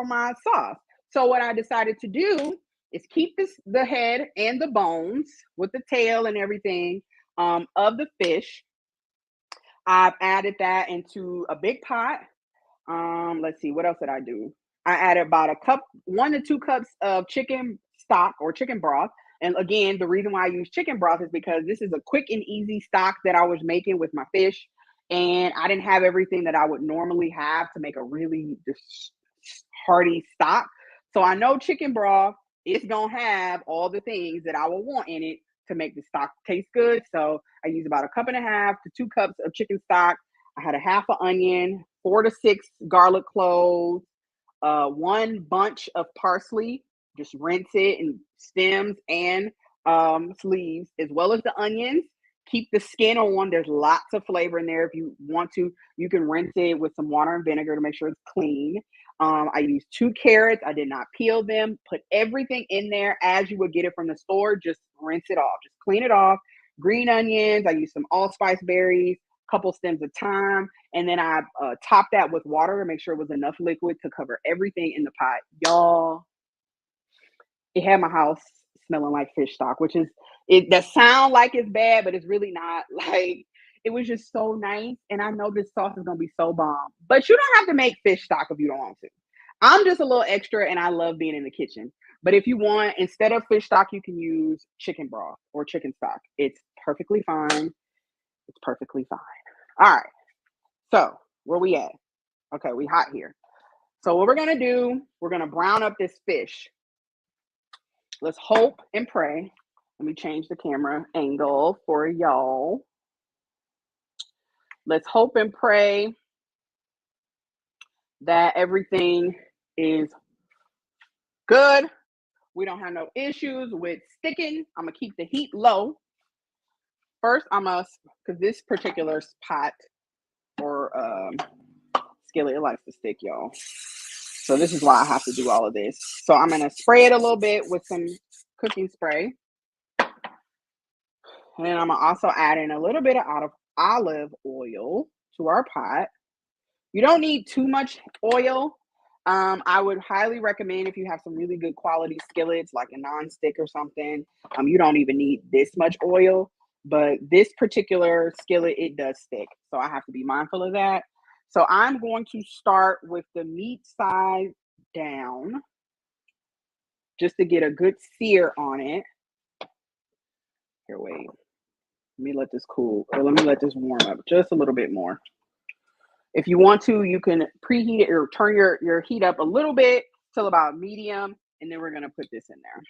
Speaker 1: my sauce. So what I decided to do is keep the head and the bones with the tail and everything of the fish. I've added that into a big pot. Let's see, what else did I do? I added about 1 to 2 cups of chicken stock or chicken broth. And again, the reason why I use chicken broth is because this is a quick and easy stock that I was making with my fish. And I didn't have everything that I would normally have to make a really hearty stock. So I know chicken broth is going to have all the things that I will want in it to make the stock taste good. So I use about 1.5 to 2 cups of chicken stock. I had a half an onion, 4 to 6 garlic cloves, 1 bunch of parsley. Just rinse it and stems and sleeves, as well as the onions. Keep the skin on. There's lots of flavor in there. If you want to, you can rinse it with some water and vinegar to make sure it's clean. I used 2 carrots. I did not peel them. Put everything in there as you would get it from the store. Just rinse it off. Just clean it off. Green onions. I used some allspice berries, couple stems of thyme, and then I topped that with water to make sure it was enough liquid to cover everything in the pot. Y'all, it had my house smelling like fish stock, which is it that sound like it's bad, but it's really not. Like, it was just so nice. And I know this sauce is gonna be so bomb. But you don't have to make fish stock if you don't want to. I'm just a little extra and I love being in the kitchen. But if you want, instead of fish stock, you can use chicken broth or chicken stock. It's perfectly fine. It's perfectly fine. All right. So where we at? Okay, we hot here. So what we're gonna do, we're gonna brown up this fish. Let's hope and pray. Let me change the camera angle for y'all. Let's hope and pray that everything is good. We don't have no issues with sticking. I'm going to keep the heat low. First, because this particular pot or skillet, it likes to stick, y'all. So this is why I have to do all of this. So I'm going to spray it a little bit with some cooking spray. And then I'm going to also add in a little bit of olive oil to our pot. You don't need too much oil. I would highly recommend if you have some really good quality skillets, like a non-stick or something, you don't even need this much oil. But this particular skillet, it does stick. So I have to be mindful of that. So I'm going to start with the meat side down just to get a good sear on it. Here, wait. Let me let this cool. Or let me let this warm up just a little bit more. If you want to, you can preheat it or turn your heat up a little bit till about medium, and then we're going to put this in there.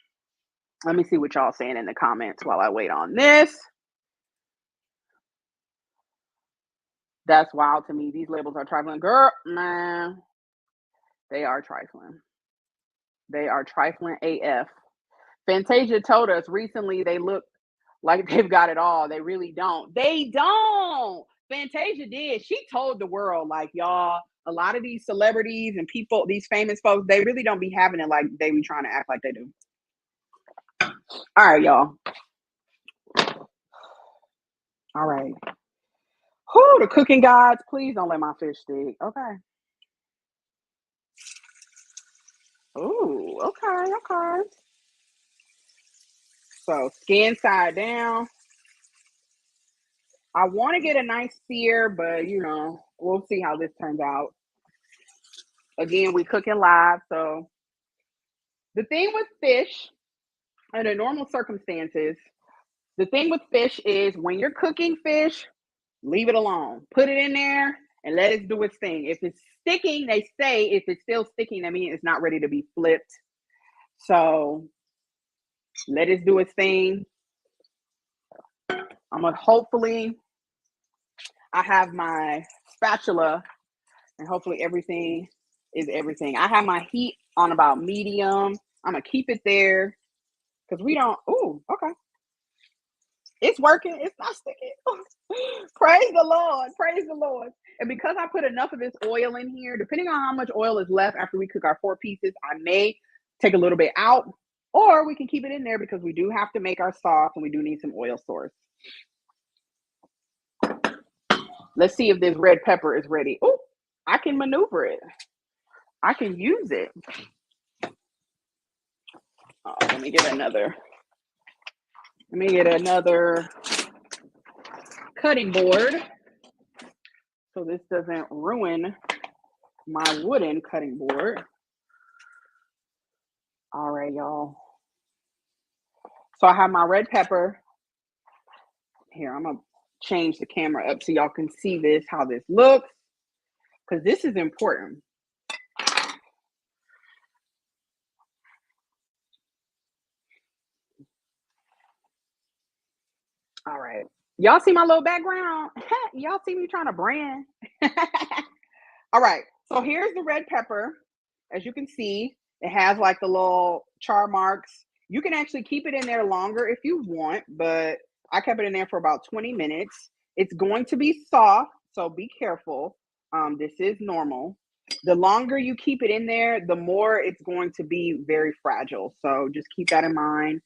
Speaker 1: Let me see what y'all saying in the comments while I wait on this. That's wild to me. These labels are trifling. Girl, man, they are trifling. They are trifling AF. Fantasia told us recently they look like they've got it all. They really don't. They don't. Fantasia did. She told the world, like, y'all, a lot of these celebrities and people, these famous folks, they really don't be having it like they be trying to act like they do. All right, y'all. All right. Whew, the cooking gods, please don't let my fish stick. Okay. Ooh, okay. So skin side down. I want to get a nice sear, but we'll see how this turns out. Again, we cooking live, so the thing with fish, under normal circumstances, the thing with fish is when you're cooking fish, leave it alone. Put it in there and let it do its thing. If it's sticking, they say if it's still sticking, that means it's not ready to be flipped. So let it do its thing. I'm gonna hopefully, I have my spatula and hopefully everything is everything. I have my heat on about medium. I'm gonna keep it there because we don't. Ooh, okay. It's working. It's not sticking. Praise the Lord. Praise the Lord. And because I put enough of this oil in here, depending on how much oil is left after we cook our 4 pieces, I may take a little bit out, or we can keep it in there because we do have to make our sauce and we do need some oil source. Let's see if this red pepper is ready. Oh, I can maneuver it. I can use it. Oh, let me get another cutting board so this doesn't ruin my wooden cutting board. All right, y'all. So I have my red pepper. Here, I'm going to change the camera up so y'all can see this, how this looks, because this is important. All right. Y'all see my little background? Y'all see me trying to brand? All right. So here's the red pepper. As you can see, it has like the little char marks. You can actually keep it in there longer if you want, but I kept it in there for about 20 minutes. It's going to be soft, so be careful. This is normal. The longer you keep it in there, the more it's going to be very fragile. So just keep that in mind.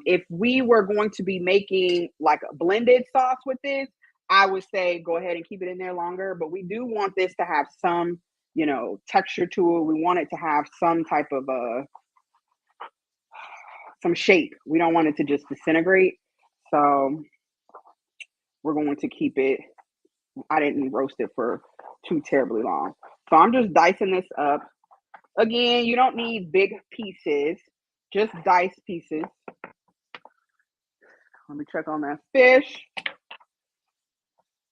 Speaker 1: If we were going to be making like a blended sauce with this, I would say go ahead and keep it in there longer. But we do want this to have some, texture to it. We want it to have some type of some shape. We don't want it to just disintegrate. So we're going to keep it. I didn't roast it for too terribly long. So I'm just dicing this up. Again, you don't need big pieces, just dice pieces. Let me check on that fish.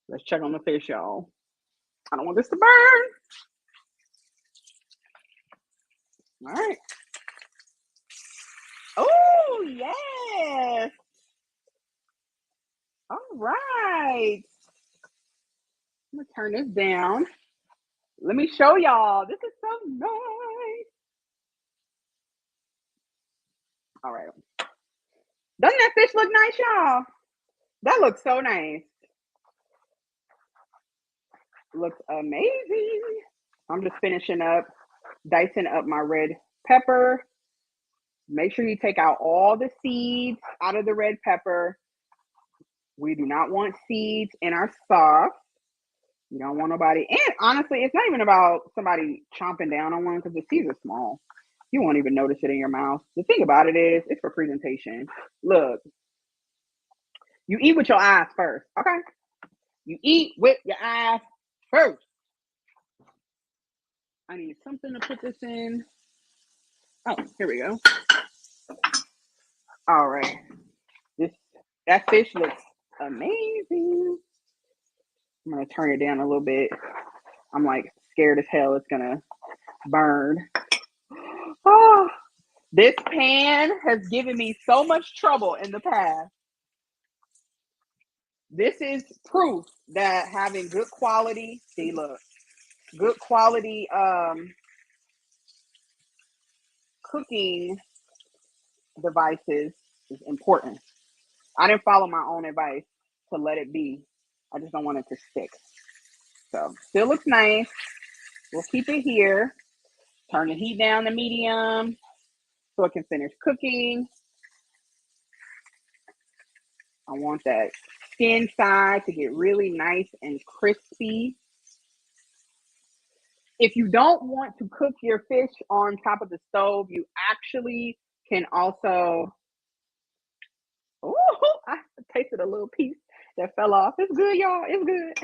Speaker 1: Let's check on the fish, y'all. I don't want this to burn. All right. Oh, yes. All right. I'm gonna turn this down. Let me show y'all. This is so nice. All right. Doesn't that fish look nice, y'all? That looks so nice. Looks amazing. I'm just finishing up, dicing up my red pepper. Make sure you take out all the seeds out of the red pepper. We do not want seeds in our sauce. You don't want nobody. And honestly, it's not even about somebody chomping down on one because the seeds are small. You won't even notice it in your mouth. The thing about it is, it's for presentation. Look, you eat with your eyes first, okay? You eat with your eyes first. I need something to put this in. Oh, here we go. All right. That fish looks amazing. I'm gonna turn it down a little bit. I'm like scared as hell it's gonna burn. Oh, this pan has given me so much trouble in the past. This is proof that having good quality, see, look, good quality cooking devices is important. I didn't follow my own advice to let it be. I just don't want it to stick. So still looks nice. We'll keep it here. Turn the heat down to medium so it can finish cooking. I want that skin side to get really nice and crispy. If you don't want to cook your fish on top of the stove, you actually can also, oh, I tasted a little piece that fell off. It's good, y'all. It's good.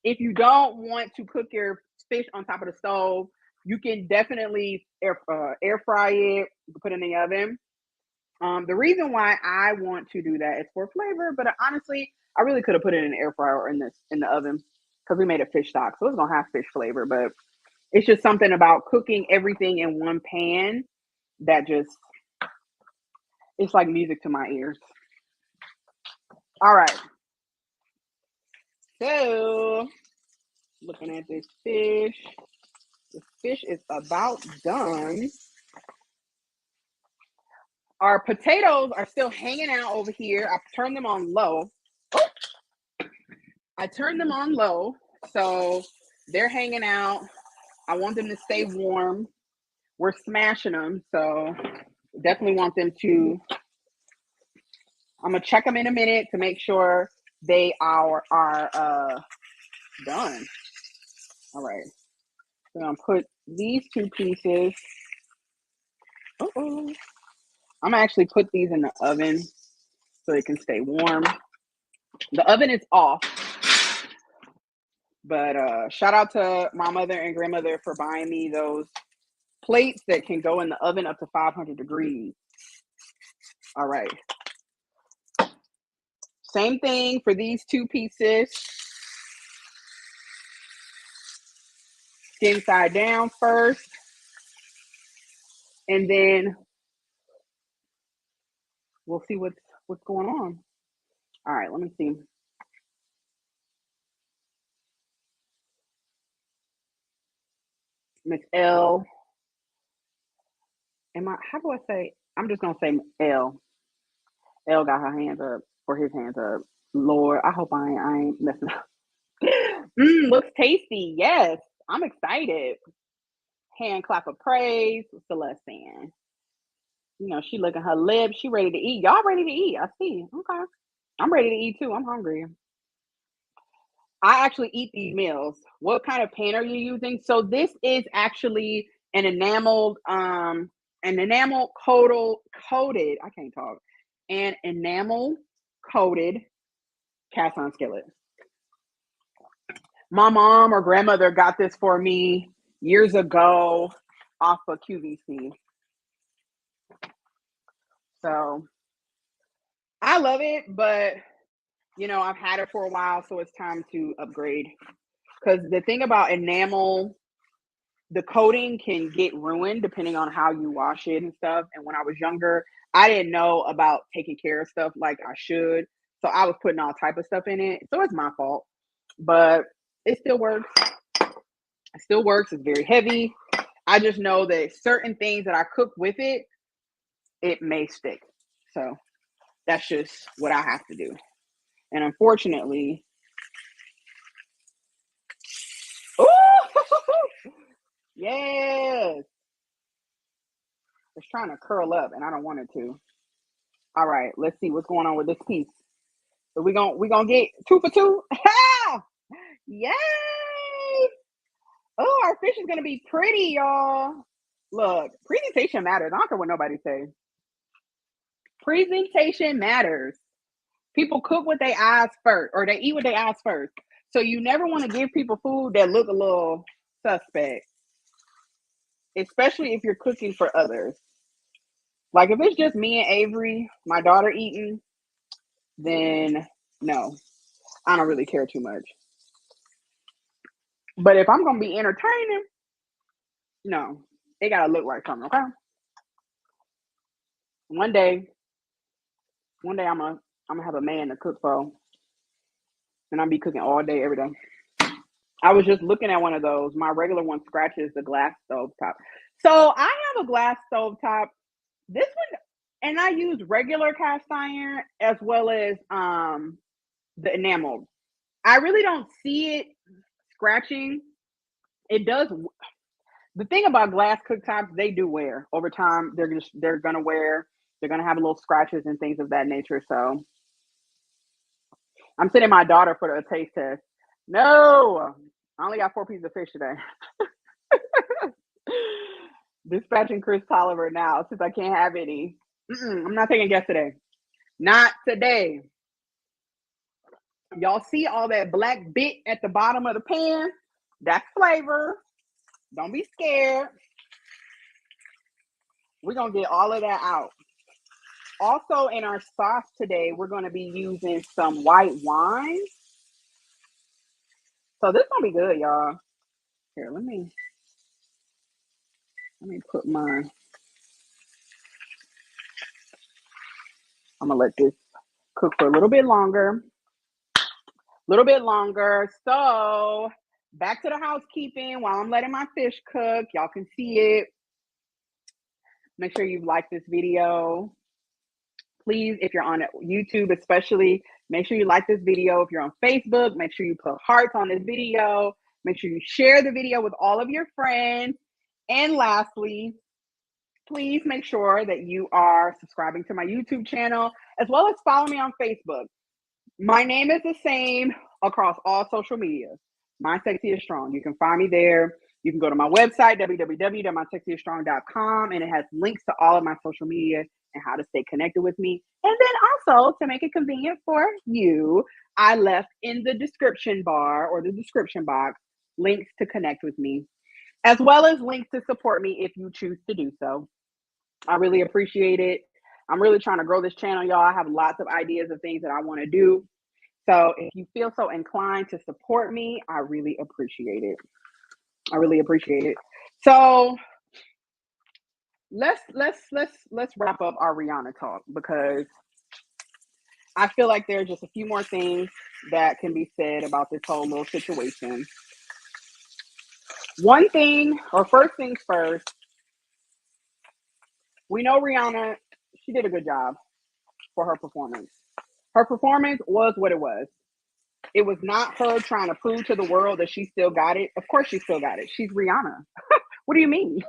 Speaker 1: If you don't want to cook your fish on top of the stove, you can definitely air fry it, put it in the oven. The reason why I want to do that is for flavor, but honestly, I really could have put it in the air fryer or in the oven because we made a fish stock, so it's gonna have fish flavor. But it's just something about cooking everything in one pan that just it's like music to my ears. All right, so looking at this fish, the fish is about done. Our potatoes are still hanging out over here. I turned them on low. Oh, I turned them on low, so they're hanging out. I want them to stay warm. We're smashing them, so definitely want them to. I'm gonna check them in a minute to make sure they are done. All right, so I'm gonna put these two pieces. Uh-oh. I'm gonna actually put these in the oven so they can stay warm. The oven is off, but shout out to my mother and grandmother for buying me those plates that can go in the oven up to 500 degrees. All right. Same thing for these two pieces. Skin side down first. And then we'll see what's going on. All right, let me see. Miss L. How do I say? I'm just gonna say L. L got her hands up or his hands up. Lord, I hope I ain't messing up. Looks tasty. Yes, I'm excited. Hand clap of praise. Celeste saying, she licking her lips. She ready to eat. Y'all ready to eat? I see. Okay. I'm ready to eat too. I'm hungry. I actually eat these meals. What kind of pan are you using? So this is actually an enamel coated. I can't talk. An enamel coated cast iron skillet. My mom or grandmother got this for me years ago off of QVC. So I love it, but I've had it for a while, so it's time to upgrade. Because the thing about enamel, the coating can get ruined depending on how you wash it and stuff. And when I was younger, I didn't know about taking care of stuff like I should. So I was putting all type of stuff in it. So it's my fault. But it still works. It still works. It's very heavy. I just know that certain things that I cook with it, it may stick. So that's just what I have to do. And unfortunately, ooh, yes, it's trying to curl up and I don't want it to. All right, let's see what's going on with this piece. So we gonna get 2 for 2. Yay! Oh, our fish is gonna be pretty, y'all. Look, presentation matters. I don't care what nobody says. Presentation matters. People cook with their eyes first, or they eat with their eyes first. So you never want to give people food that look a little suspect, especially if you're cooking for others. Like if it's just me and Avery, my daughter eating, then no, I don't really care too much. But if I'm gonna be entertaining, no, it gotta look like something, okay? One day I'm gonna have a man to cook for, and I'll be cooking all day, every day. I was just looking at one of those. My regular one scratches the glass stove top. So I have a glass stove top. This one, and I use regular cast iron as well as the enamel. I really don't see it scratching. It does. The thing about glass cooktops, they do wear over time. They're gonna wear. They're gonna have little scratches and things of that nature. So I'm sending my daughter for a taste test. No, I only got 4 pieces of fish today. Dispatching Chris Tolliver now since I can't have any. I'm not taking guests today. Not today. Y'all see all that black bit at the bottom of the pan? That's flavor. Don't be scared. We're going to get all of that out. Also, in our sauce today, we're going to be using some white wine. So this going to be good, y'all. Here, let me put mine. I'm going to let this cook for a little bit longer. So back to the housekeeping while I'm letting my fish cook. Y'all can see it. Make sure you've liked this video. Please, if you're on YouTube especially, make sure you like this video. If you're on Facebook, make sure you put hearts on this video. Make sure you share the video with all of your friends. And lastly, please make sure that you are subscribing to my YouTube channel, as well as follow me on Facebook. My name is the same across all social media. My Sexy is Strong. You can find me there. You can go to my website, www.mysexyisstrong.com, and it has links to all of my social media and how to stay connected with me. And then also, to make it convenient for you, I left in the description bar or the description box links to connect with me, as well as links to support me if you choose to do so. I really appreciate it. I'm really trying to grow this channel, y'all. I have lots of ideas of things that I want to do. So if you feel so inclined to support me, I really appreciate it. So let's wrap up our Rihanna talk, because I feel like there's just a few more things that can be said about this whole little situation. One thing, or first things first, we know Rihanna, she did a good job for her performance. Her performance was what it was. It was not her trying to prove to the world that she still got it. Of course she still got it. She's Rihanna. What do you mean?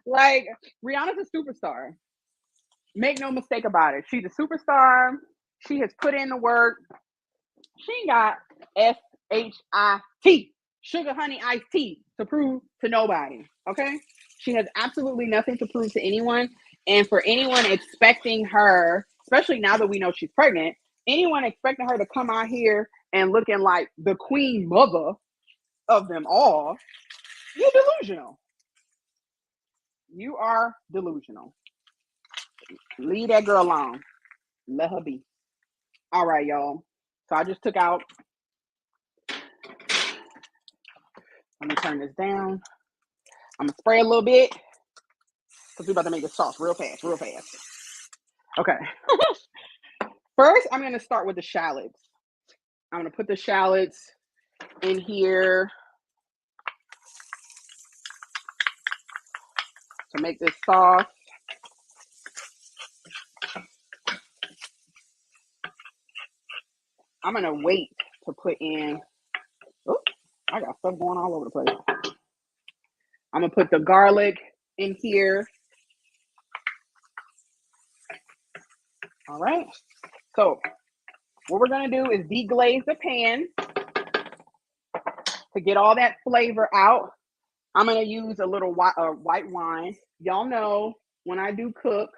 Speaker 1: Like, Rihanna's a superstar. Make no mistake about it. She's a superstar. She has put in the work. She ain't got SHIT, sugar honey iced tea, to prove to nobody. Okay? She has absolutely nothing to prove to anyone. And for anyone expecting her, especially now that we know she's pregnant, anyone expecting her to come out here and looking like the queen mother of them all, you're delusional. You are delusional. Leave that girl alone. Let her be. All right, y'all. So I just took out. Let me turn this down. I'm going to spray a little bit, because we're about to make this sauce real fast. Okay. First, I'm going to start with the shallots. I'm going to put the shallots in here to make this sauce. I'm going to wait to put in, oh, I got stuff going all over the place. I'm going to put the garlic in here. All right. So what we're going to do is deglaze the pan to get all that flavor out. I'm going to use a little white wine. Y'all know when I do cook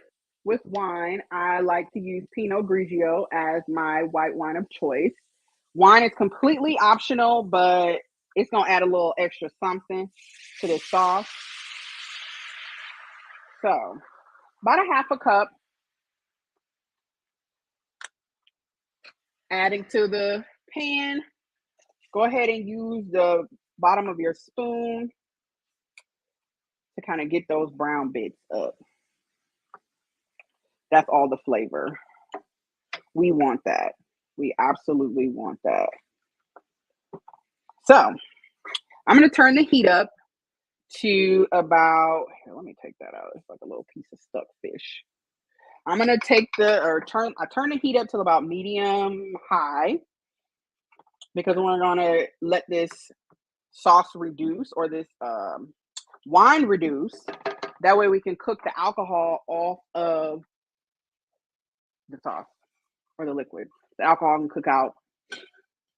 Speaker 1: with wine, I like to use Pinot Grigio as my white wine of choice. Wine is completely optional, but it's going to add a little extra something to this sauce. So about a half a cup. Adding to the pan. Go ahead and use the bottom of your spoon to kind of get those brown bits up. That's all the flavor. We want that. We absolutely want that. So I'm going to turn the heat up to about, here, let me take that out. It's like a little piece of stuck fish. I'm going to take I turn the heat up to about medium high because we're going to let this sauce reduce, or this wine reduce. That way we can cook the alcohol off of the sauce or the liquid. The alcohol can cook out.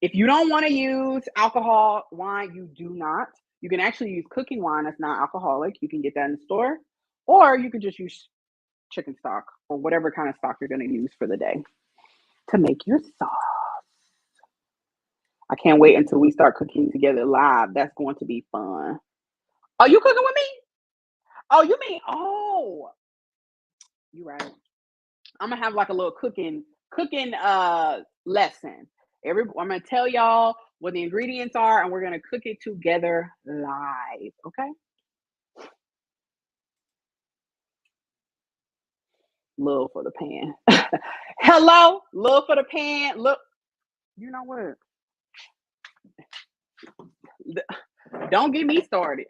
Speaker 1: If you don't want to use alcohol wine, you do not. You can actually use cooking wine that's not alcoholic. You can get that in the store, or you can just use chicken stock or whatever kind of stock you're going to use for the day to make your sauce. I can't wait until we start cooking together live. That's going to be fun. Are you cooking with me? Oh, you mean, oh, you're right. I'm gonna have like a little cooking lesson. I'm gonna tell y'all what the ingredients are, and we're gonna cook it together live. Okay. Love for the pan. Hello, love for the pan. Look, you know what? Don't get me started.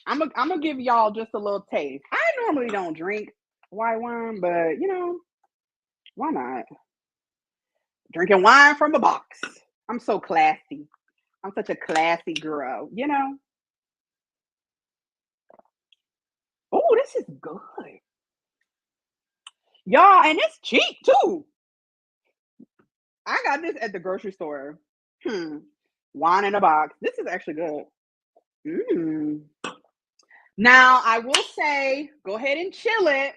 Speaker 1: I'm gonna give y'all just a little taste. I normally don't drink white wine, but you know, why not? Drinking wine from a box. I'm so classy. I'm such a classy girl, you know. Oh, this is good. Y'all, and it's cheap too. I got this at the grocery store. Wine in a box. This is actually good. Now, I will say, go ahead and chill it.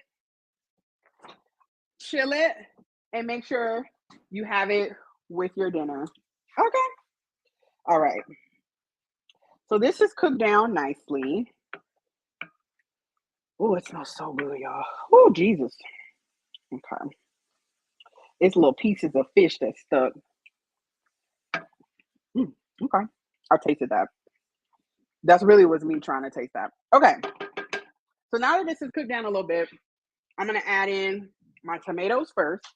Speaker 1: Chill it and make sure you have it with your dinner. Okay. All right. So this is cooked down nicely. Oh, it smells so good, y'all. Oh, Jesus. Okay. It's little pieces of fish that's stuck. Okay. I tasted that. That's really was me trying to taste that. Okay. So now that this is cooked down a little bit, I'm going to add in my tomatoes first.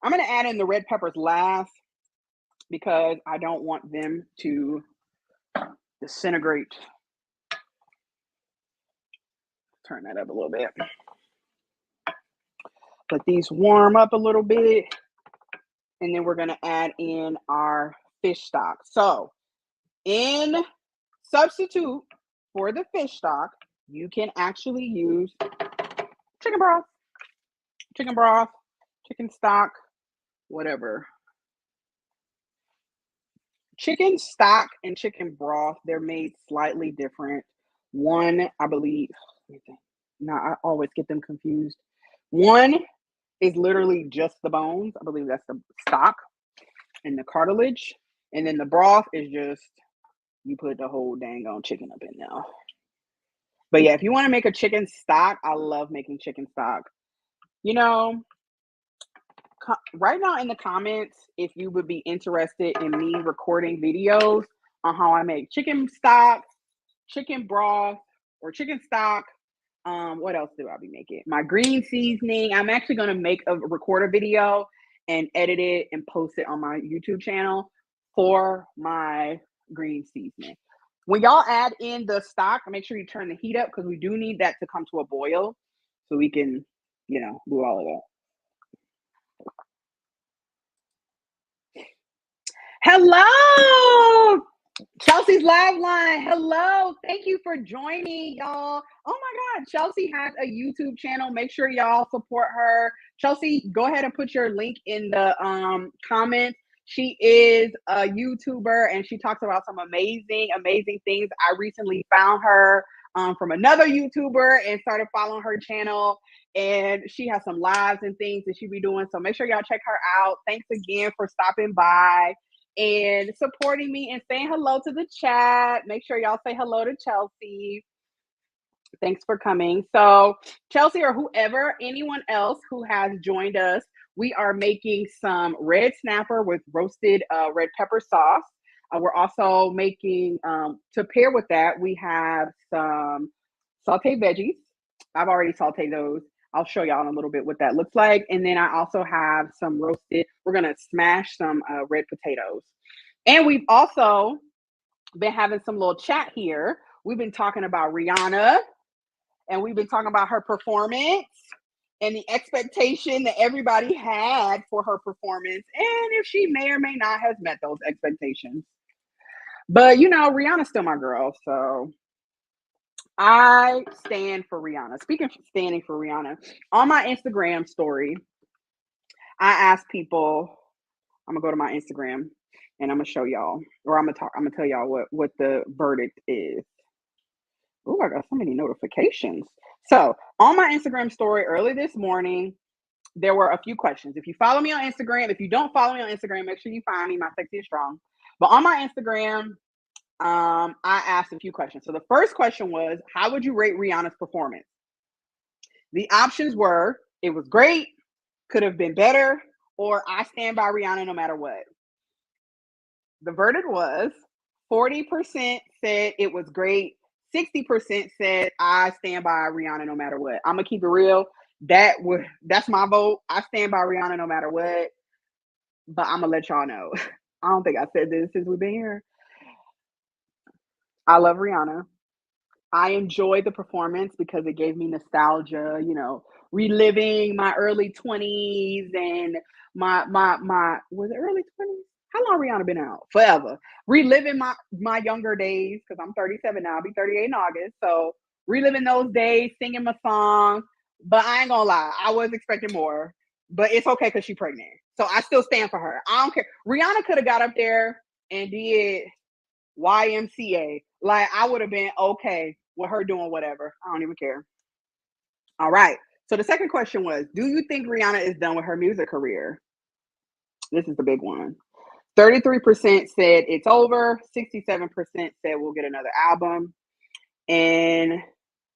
Speaker 1: I'm going to add in the red peppers last because I don't want them to disintegrate. Turn that up a little bit. Let these warm up a little bit. And then we're going to add in our fish stock. So in substitute for the fish stock, you can actually use chicken broth, chicken stock, whatever. Chicken stock and chicken broth, they're made slightly different. One, I believe, no, I always get them confused. One is literally just the bones. I believe that's the stock and the cartilage. And then the broth is just, you put the whole dang on chicken up in there. But yeah, if you want to make a chicken stock, I love making chicken stock. You know, right now in the comments, if you would be interested in me recording videos on how I make chicken stock, chicken broth, or chicken stock, What else do I be making? My green seasoning. I'm actually gonna record a video and edit it and post it on my YouTube channel for my green seasoning. When y'all add in the stock, make sure you turn the heat up because we do need that to come to a boil so we can, do all of that. Hello, Chelsea's live line. Hello. Thank you for joining, y'all. Oh my God. Chelsea has a YouTube channel. Make sure y'all support her. Chelsea, go ahead and put your link in the comments. She is a YouTuber and she talks about some amazing, amazing things. I recently found her from another YouTuber and started following her channel. And she has some lives and things that she be doing. So make sure y'all check her out. Thanks again for stopping by and supporting me and saying hello to the chat. Make sure y'all say hello to Chelsea. Thanks for coming. So Chelsea or whoever, anyone else who has joined us, we are making some red snapper with roasted red pepper sauce. We're also making, to pair with that, we have some sauteed veggies. I've already sauteed those. I'll show y'all in a little bit what that looks like. And then I also have some roasted, we're going to smash some red potatoes. And we've also been having some little chat here. We've been talking about Rihanna and we've been talking about her performance and the expectation that everybody had for her performance and if she may or may not have met those expectations. But, Rihanna's still my girl, so I stand for Rihanna. Speaking of standing for Rihanna, on my Instagram story, I asked people, I'm gonna go to my Instagram and I'm gonna show y'all, or I'm gonna tell y'all what the verdict is. Oh, I got so many notifications. So on my Instagram story early this morning, there were a few questions. If you follow me on Instagram, if you don't follow me on Instagram, make sure you find me. My sexy is strong. But on my Instagram, I asked a few questions. So the first question was, how would you rate Rihanna's performance? The options were, it was great, could have been better, or I stand by Rihanna no matter what. The verdict was 40% said it was great, 60% said I stand by Rihanna no matter what. I'm gonna keep it real. That's my vote. I stand by Rihanna no matter what. But I'm gonna let y'all know. I don't think I said this since we've been here. I love Rihanna. I enjoyed the performance because it gave me nostalgia, reliving my early 20s and my was it early 20s? How long Rihanna been out? Forever. Reliving my younger days because I'm 37 now. I'll be 38 in August. So reliving those days, singing my song. But I ain't gonna lie, I was expecting more. But it's okay because she's pregnant. So I still stand for her. I don't care. Rihanna could have got up there and did YMCA. Like I would have been okay with her doing whatever. I don't even care. All right. So the second question was, do you think Rihanna is done with her music career? This is the big one. 33% said it's over. 67% said we'll get another album. And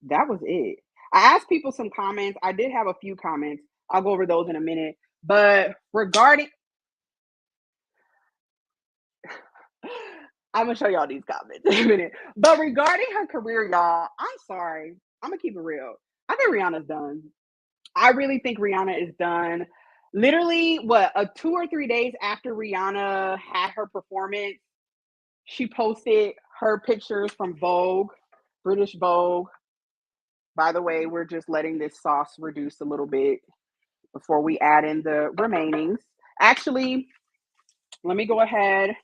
Speaker 1: that was it. I asked people some comments. I did have a few comments. I'll go over those in a minute. But regarding I'm gonna show y'all these comments in a minute. But regarding her career, y'all, I'm sorry. I'm gonna keep it real. I think Rihanna's done. I really think Rihanna is done. Literally, 2 or 3 days after Rihanna had her performance, she posted her pictures from Vogue, British Vogue. By the way, we're just letting this sauce reduce a little bit before we add in the remainings. Actually, let me go ahead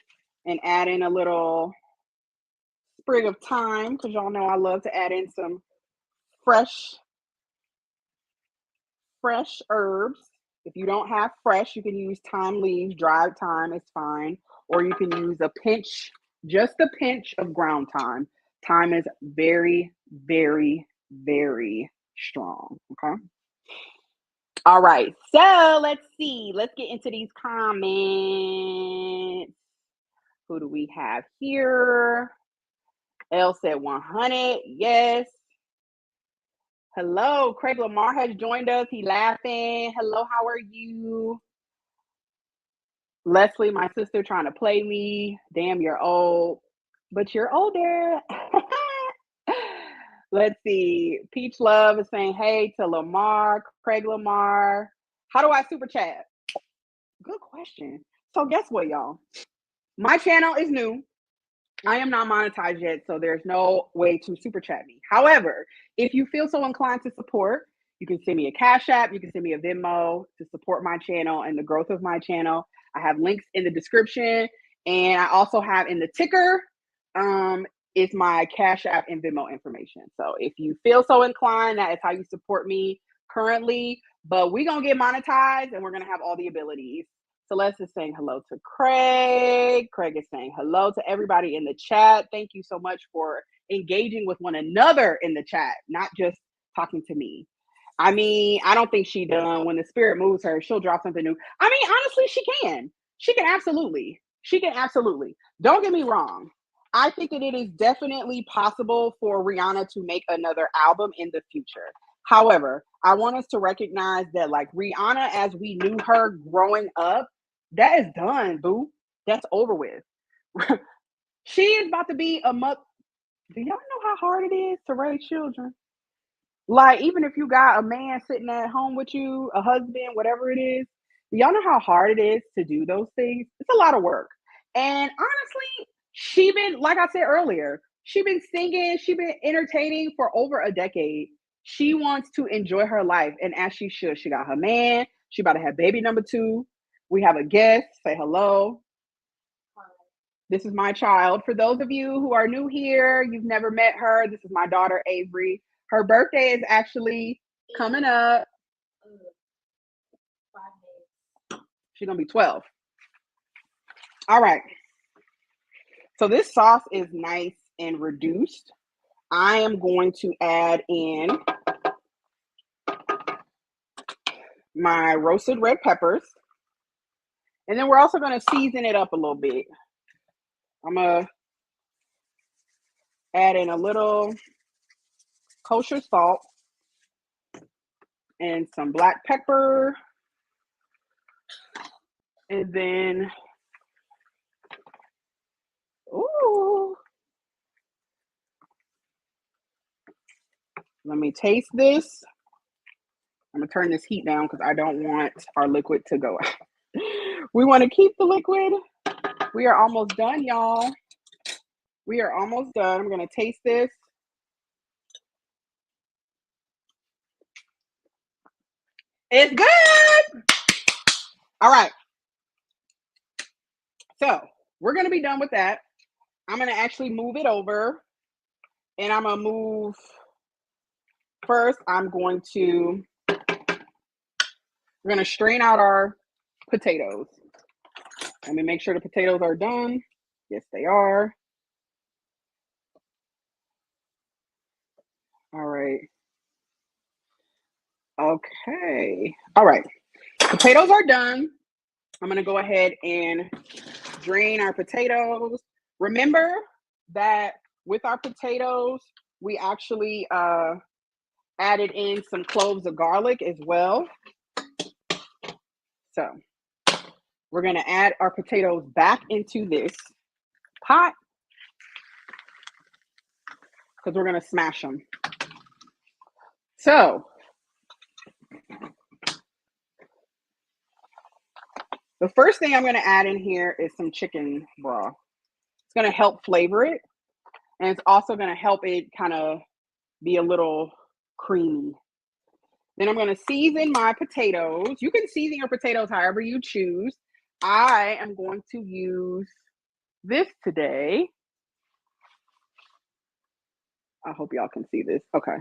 Speaker 1: and add in a little sprig of thyme because y'all know I love to add in some fresh herbs. If you don't have fresh, you can use thyme leaves, dried thyme is fine, or you can use just a pinch of ground thyme. Thyme is very, very, very strong. Okay. All right. So let's see. Let's get into these comments. Who do we have here? L said 100. Yes. Hello. Craig Lamar has joined us. He laughing. Hello. How are you? Leslie, my sister, trying to play me. Damn, you're old. But you're older. Let's see. Peach Love is saying hey to Lamar, Craig Lamar. How do I super chat? Good question. So guess what, y'all? My channel is new. I am not monetized yet, so there's no way to super chat me. However, if you feel so inclined to support, you can send me a Cash App, you can send me a Venmo to support my channel and the growth of my channel. I have links in the description, and I also have in the ticker is my Cash App and Venmo information. So if you feel so inclined, that is how you support me currently. But we're gonna get monetized, and we're gonna have all the abilities. Celeste is saying hello to Craig. Craig is saying hello to everybody in the chat. Thank you so much for engaging with one another in the chat, not just talking to me. I mean, I don't think she done. When the spirit moves her, she'll drop something new. I mean, honestly, she can. She can absolutely. She can absolutely. Don't get me wrong. I think that it is definitely possible for Rihanna to make another album in the future. However, I want us to recognize that, like, Rihanna, as we knew her growing up, that is done, boo. That's over with. She is about to be a mother. Do y'all know how hard it is to raise children? Like, even if you got a man sitting at home with you, a husband, whatever it is, do y'all know how hard it is to do those things? It's a lot of work. And honestly, she been, like I said earlier, she been singing, she been entertaining for over a decade. She wants to enjoy her life, and as she should. She got her man. She about to have baby number 2. We have a guest. Say hello. This is my child. For those of you who are new here, you've never met her, this is my daughter, Avery. Her birthday is actually coming up. She's going to be 12. All right. So this sauce is nice and reduced. I am going to add in my roasted red peppers. And then we're also going to season it up a little bit. I'm going to add in a little kosher salt and some black pepper. And then, ooh, let me taste this. I'm going to turn this heat down because I don't want our liquid to go out. We want to keep the liquid. We are almost done, y'all. We are almost done. I'm going to taste this. It's good. All right. So we're going to be done with that. I'm going to actually move it over. And I'm going to move. First, we're going to strain out our potatoes. Let me make sure the potatoes are done. Yes, they are. All right. Okay. All right. Potatoes are done. I'm going to go ahead and drain our potatoes. Remember that with our potatoes, we actually added in some cloves of garlic as well. So we're going to add our potatoes back into this pot because we're going to smash them. So the first thing I'm going to add in here is some chicken broth. It's going to help flavor it, and it's also going to help it kind of be a little creamy. Then I'm going to season my potatoes. You can season your potatoes however you choose. I am going to use this today. I hope y'all can see this. Okay.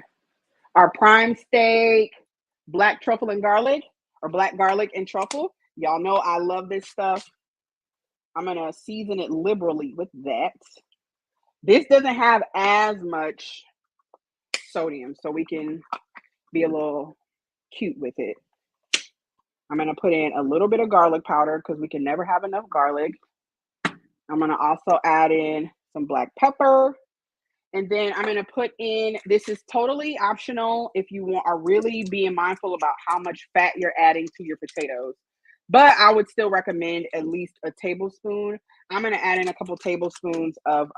Speaker 1: Our prime steak, black truffle and garlic, or black garlic and truffle. Y'all know I love this stuff. I'm going to season it liberally with that. This doesn't have as much sodium, so we can be a little cute with it. I'm going to put in a little bit of garlic powder because we can never have enough garlic. I'm going to also add in some black pepper. And then I'm going to put in, this is totally optional if you are really being mindful about how much fat you're adding to your potatoes. But I would still recommend at least a tablespoon. I'm going to add in a couple tablespoons of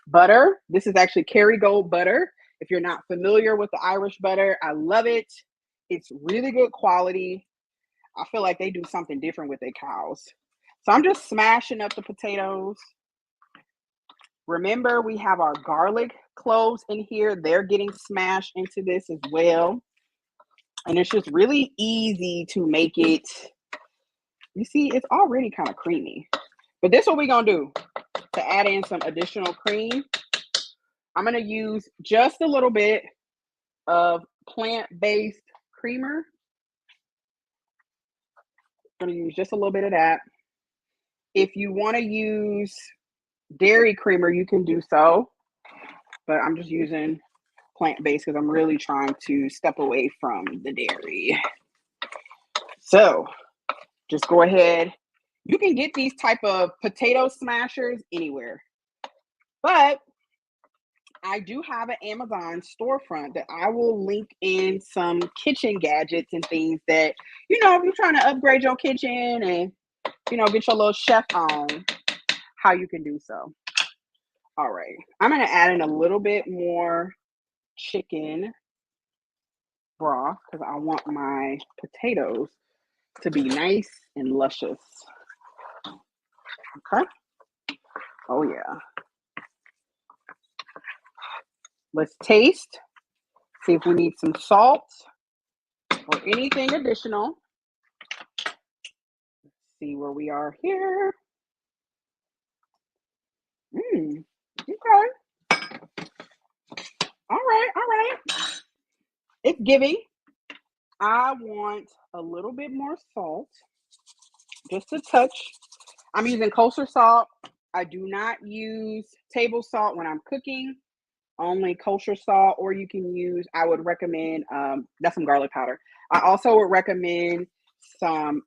Speaker 1: butter. This is actually Kerrygold butter. If you're not familiar with the Irish butter, I love it. It's really good quality. I feel like they do something different with their cows. So I'm just smashing up the potatoes. Remember, we have our garlic cloves in here. They're getting smashed into this as well. And it's just really easy to make it. You see, it's already kind of creamy. But this is what we're going to do to add in some additional cream. I'm going to use just a little bit of plant-based creamer. I'm going to use just a little bit of that. If you want to use dairy creamer, you can do so. But I'm just using plant-based because I'm really trying to step away from the dairy. So just go ahead. You can get these type of potato smashers anywhere. But I do have an Amazon storefront that I will link in some kitchen gadgets and things that, if you're trying to upgrade your kitchen and, get your little chef on, how you can do so. All right. I'm going to add in a little bit more chicken broth because I want my potatoes to be nice and luscious. Okay. Oh, yeah. Let's taste. See if we need some salt or anything additional. Let's see where we are here. Okay. All right. It's giving. I want a little bit more salt. Just a touch. I'm using kosher salt. I do not use table salt when I'm cooking. Only kosher salt, or you can use, I would recommend, that's some garlic powder. I also would recommend some,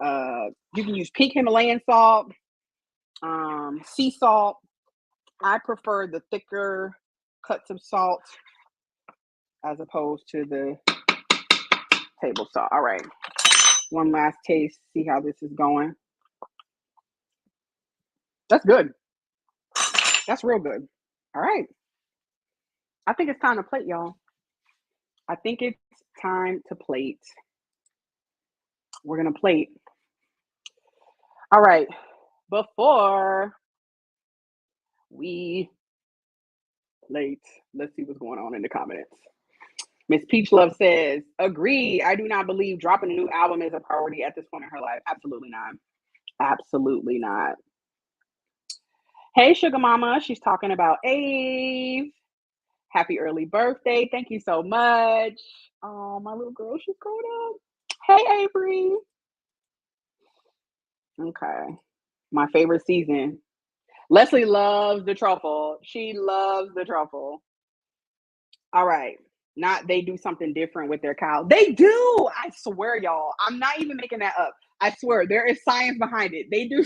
Speaker 1: you can use pink Himalayan salt, sea salt. I prefer the thicker cuts of salt as opposed to the table salt. All right. One last taste, see how this is going. That's good. That's real good. All right. I think it's time to plate, y'all. I think it's time to plate. We're going to plate. All right. Before we plate, let's see what's going on in the comments. Miss Peach Love says, agree. I do not believe dropping a new album is a priority at this point in her life. Absolutely not. Absolutely not. Hey, Sugar Mama. She's talking about Ave. Happy early birthday. Thank you so much. Oh, my little girl, she's growing up. Hey, Avery. Okay. My favorite season. Leslie loves the truffle. She loves the truffle. All right. Not they do something different with their cow. They do. I swear, y'all. I'm not even making that up. I swear there is science behind it. They do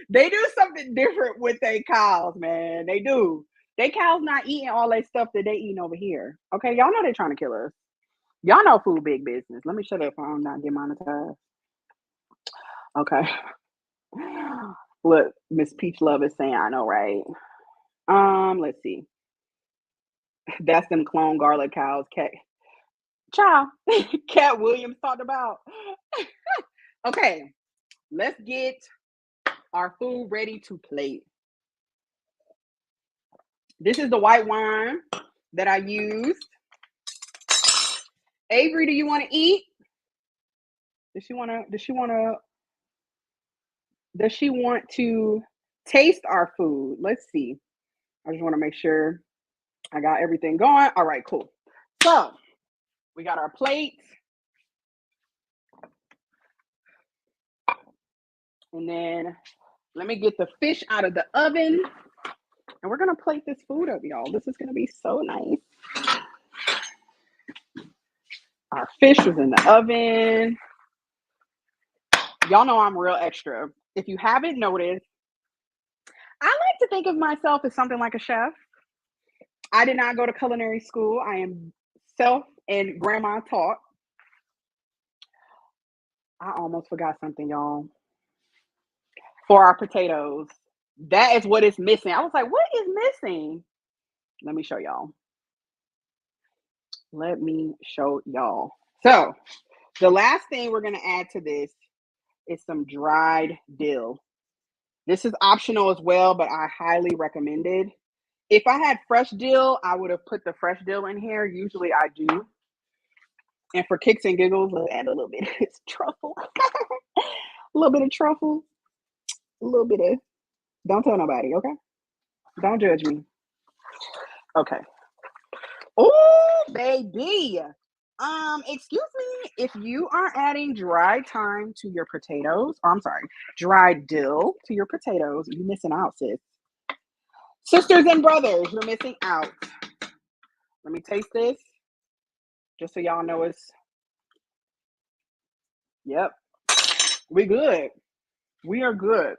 Speaker 1: they do something different with their cows, man. They do. They cows not eating all that stuff that they eating over here. Okay, y'all know they're trying to kill us. Y'all know food big business. Let me shut up. I'm not getting monetized. Okay. Look, Miss Peach Love is saying, I know, right? Let's see. That's them clone garlic cows. Child. Cat Williams talked about. Okay, let's get our food ready to plate. This is the white wine that I used. Avery, do you want to eat? Does she want to taste our food? Let's see. I just want to make sure I got everything going. All right, cool. So we got our plates. And then let me get the fish out of the oven. And we're going to plate this food up, y'all. This is going to be so nice. Our fish is in the oven. Y'all know I'm real extra. If you haven't noticed, I like to think of myself as something like a chef. I did not go to culinary school. I am self and grandma taught. I almost forgot something, y'all. For our potatoes, that is what is missing. I was like, what is missing? Let me show y'all. Let me show y'all. So the last thing we're going to add to this is some dried dill. This is optional as well, but I highly recommend it. If I had fresh dill, I would have put the fresh dill in here. Usually I do. And for kicks and giggles, we'll add a little bit of truffle. A little bit of truffle. A little bit of, don't tell nobody, okay? Don't judge me. Okay. Oh, baby. Excuse me, if you are adding dried thyme to your potatoes, or I'm sorry, dried dill to your potatoes, you're missing out, sis. Sisters and brothers, you're missing out. Let me taste this, just so y'all know it's, yep, we good. We are good.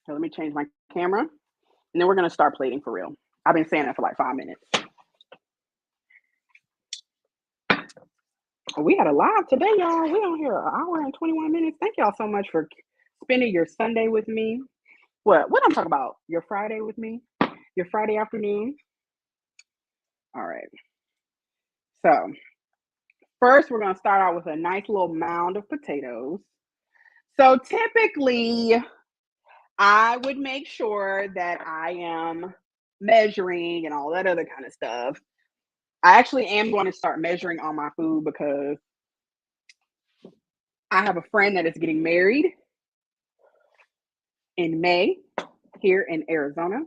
Speaker 1: So let me change my camera, and then we're going to start plating for real. I've been saying that for like 5 minutes. We had a live today, y'all. We on here an hour and 21 minutes. Thank y'all so much for spending your Sunday with me. What I'm talking about? Your Friday with me? Your Friday afternoon? All right. So first, we're going to start out with a nice little mound of potatoes. So typically, I would make sure that I am measuring and all that other kind of stuff. I actually am going to start measuring all my food because I have a friend that is getting married in May here in Arizona.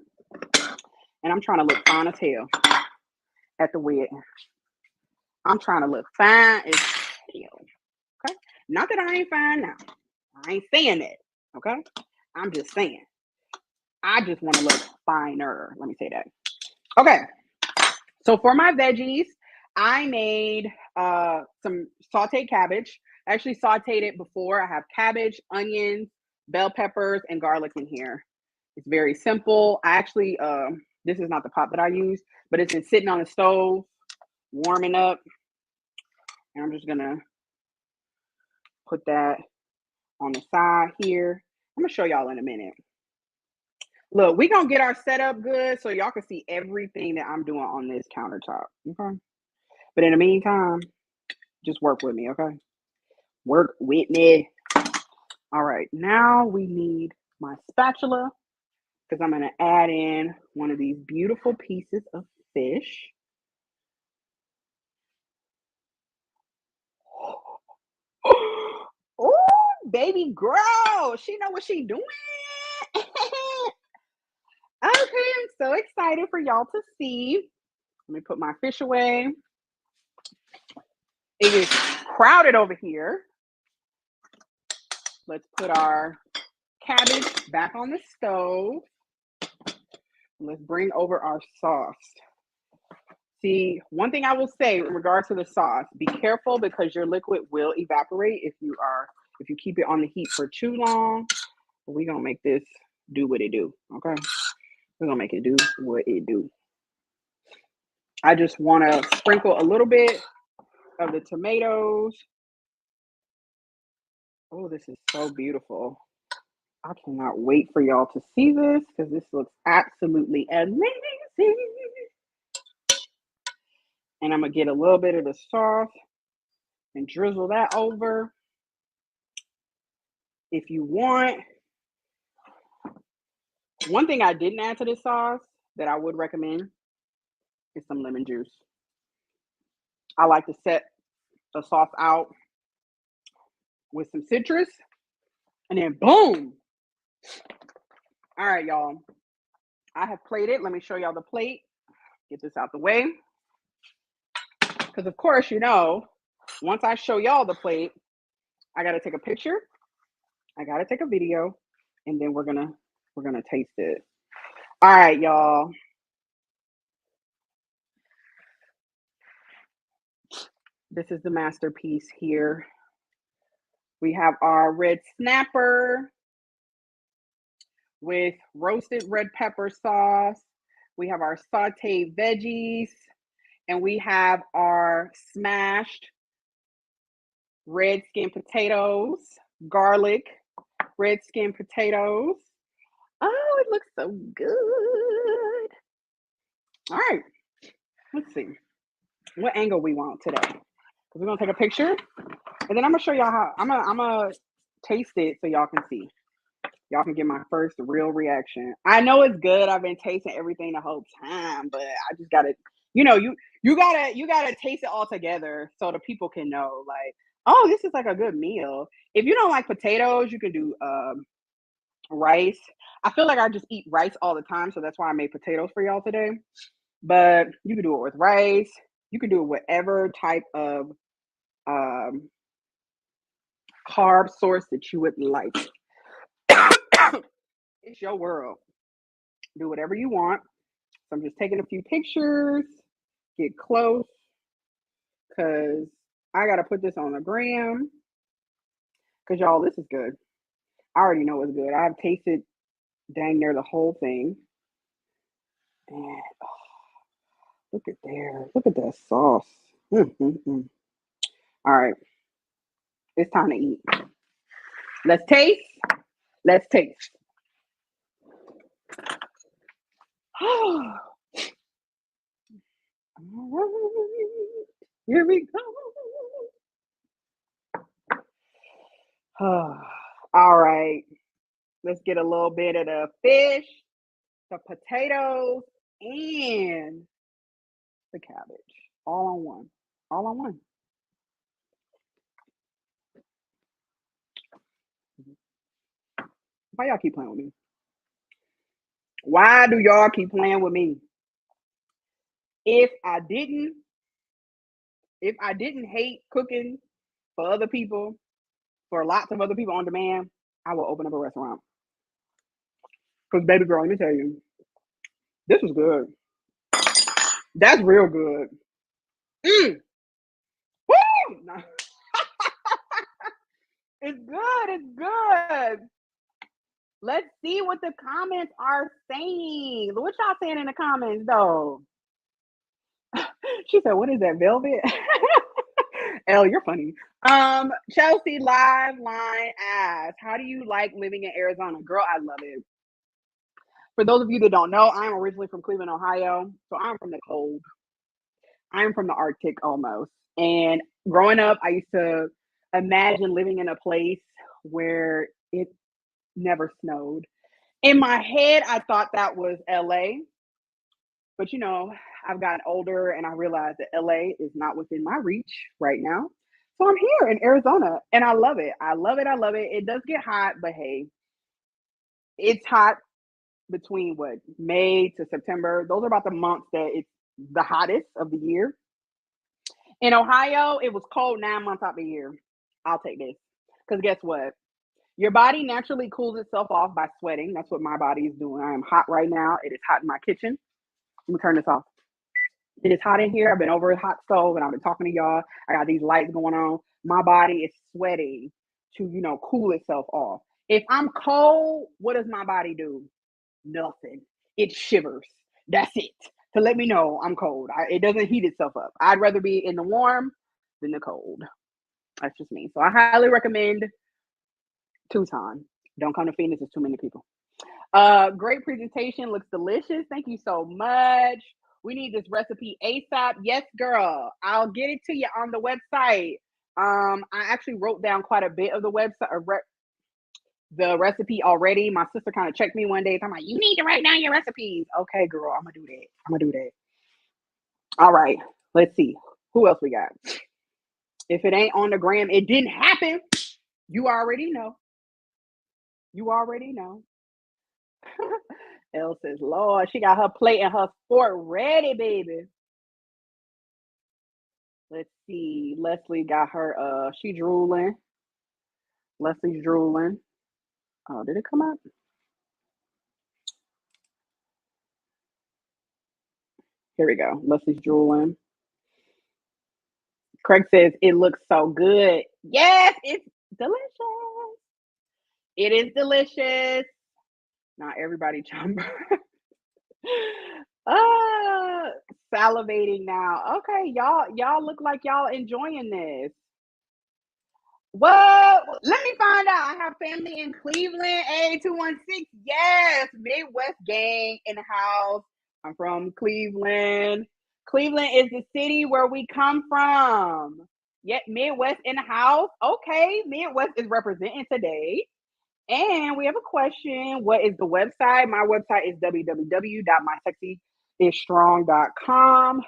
Speaker 1: And I'm trying to look fine as hell at the wedding. I'm trying to look fine as hell. Okay? Not that I ain't fine now. I ain't saying that. Okay? I'm just saying. I just want to look finer. Let me say that. Okay. So for my veggies, I made some sauteed cabbage. I actually sauteed it before. I have cabbage, onions, bell peppers, and garlic in here. It's very simple. I actually, this is not the pot that I use, but it's been sitting on the stove, warming up. And I'm just going to put that on the side here. I'm going to show y'all in a minute. Look, we're going to get our setup good so y'all can see everything that I'm doing on this countertop. Okay. But in the meantime, just work with me, okay? Work with me. All right, now we need my spatula because I'm going to add in one of these beautiful pieces of fish. Oh, baby girl, she know what she doing. Okay, I'm so excited for y'all to see. Let me put my fish away. It is crowded over here. Let's put our cabbage back on the stove. Let's bring over our sauce. See, one thing I will say in regards to the sauce, be careful because your liquid will evaporate if you keep it on the heat for too long. We're gonna make this do what it do. Okay. We're gonna make it do what it do. I just want to sprinkle a little bit of the tomatoes. Oh, this is so beautiful. I cannot wait for y'all to see this because this looks absolutely amazing. And I'm going to get a little bit of the sauce and drizzle that over. If you want, one thing I didn't add to this sauce that I would recommend is some lemon juice. I like to set the sauce out with some citrus and then boom. All right, y'all. I have plated. Let me show y'all the plate. Get this out the way. Because of course, you know, once I show y'all the plate, I got to take a picture. I got to take a video, and then we're going to taste it. All right, y'all. This is the masterpiece here. We have our red snapper with roasted red pepper sauce. We have our sauteed veggies, and we have our smashed red skin potatoes, garlic, red skin potatoes. Oh, it looks so good. All right, let's see. what angle we want today. Because we're gonna take a picture, and then I'm gonna show y'all how I'm gonna taste it so y'all can see. Y'all can get my first real reaction. I know it's good. I've been tasting everything the whole time, but I just gotta, you gotta taste it all together so the people can know, like, oh, this is like a good meal. If you don't like potatoes, you can do rice. I feel like I just eat rice all the time, so that's why I made potatoes for y'all today. But you can do it with rice. You can do it whatever type of um, carb source that you would like. It's your world. Do whatever you want. So I'm just taking a few pictures, get close, because I got to put this on the gram. Because, y'all, this is good. I already know it's good. I've tasted dang near the whole thing. And look at there. Look at that sauce. Mm-hmm-mm. All right. It's time to eat. Let's taste. Let's taste. All right. Here we go. All right. Let's get a little bit of the fish, the potatoes, and the cabbage. All on one. All on one. Why y'all keep playing with me? Why do y'all keep playing with me? If I didn't hate cooking for other people, for lots of other people on demand, I will open up a restaurant. Because baby girl, let me tell you, this is good. That's real good. Mm. Woo! No. It's good. It's good. Let's see what the comments are saying. What y'all saying in the comments, though? She said, "What is that, velvet?" Elle, you're funny. Chelsea Live Line asks, "How do you like living in Arizona?" Girl, I love it. For those of you that don't know, I'm originally from Cleveland, Ohio, so I'm from the cold. I'm from the Arctic almost. And growing up, I used to imagine living in a place where it never snowed. In my head, I thought that was LA, but I've gotten older and I realized that LA is not within my reach right now. So I'm here in Arizona and I love it. I love it. I love it. It does get hot, but hey, it's hot between what, May to September. Those are about the months that it's the hottest of the year. In Ohio, it was cold 9 months out the year. I'll take this. Because guess what? Your body naturally cools itself off by sweating. That's what my body is doing. I am hot right now. It is hot in my kitchen. Let me turn this off. It is hot in here. I've been over a hot stove and I've been talking to y'all. I got these lights going on. My body is sweating to, cool itself off. If I'm cold, what does my body do? Nothing. It shivers. That's it. To let me know I'm cold. It doesn't heat itself up. I'd rather be in the warm than the cold. That's just me. So I highly recommend Tucson. Don't come to Phoenix. There's too many people. Great presentation. Looks delicious. Thank you so much. We need this recipe ASAP. Yes, girl. I'll get it to you on the website. I actually wrote down quite a bit of the website, the recipe already. My sister kind of checked me one day. I'm like, you need to write down your recipes. Okay, girl. I'm gonna do that. All right. Let's see. Who else we got? If it ain't on the gram, it didn't happen. You already know. You already know. Elle says, Lord, she got her plate and her fork ready, baby. Let's see. Leslie got her, she drooling. Leslie's drooling. Oh, did it come up? Here we go. Leslie's drooling. Craig says, it looks so good. Yes, it's delicious. It is delicious. Not everybody chumber. Salivating now. Okay, y'all look like y'all enjoying this. Well, let me find out. I have family in Cleveland, A216. Yes, Midwest gang in the house. I'm from Cleveland. Cleveland is the city where we come from. Yet Midwest in the house. Okay, Midwest is representing today. And we have a question. What is the website? My website is www.mysexyisstrong.com.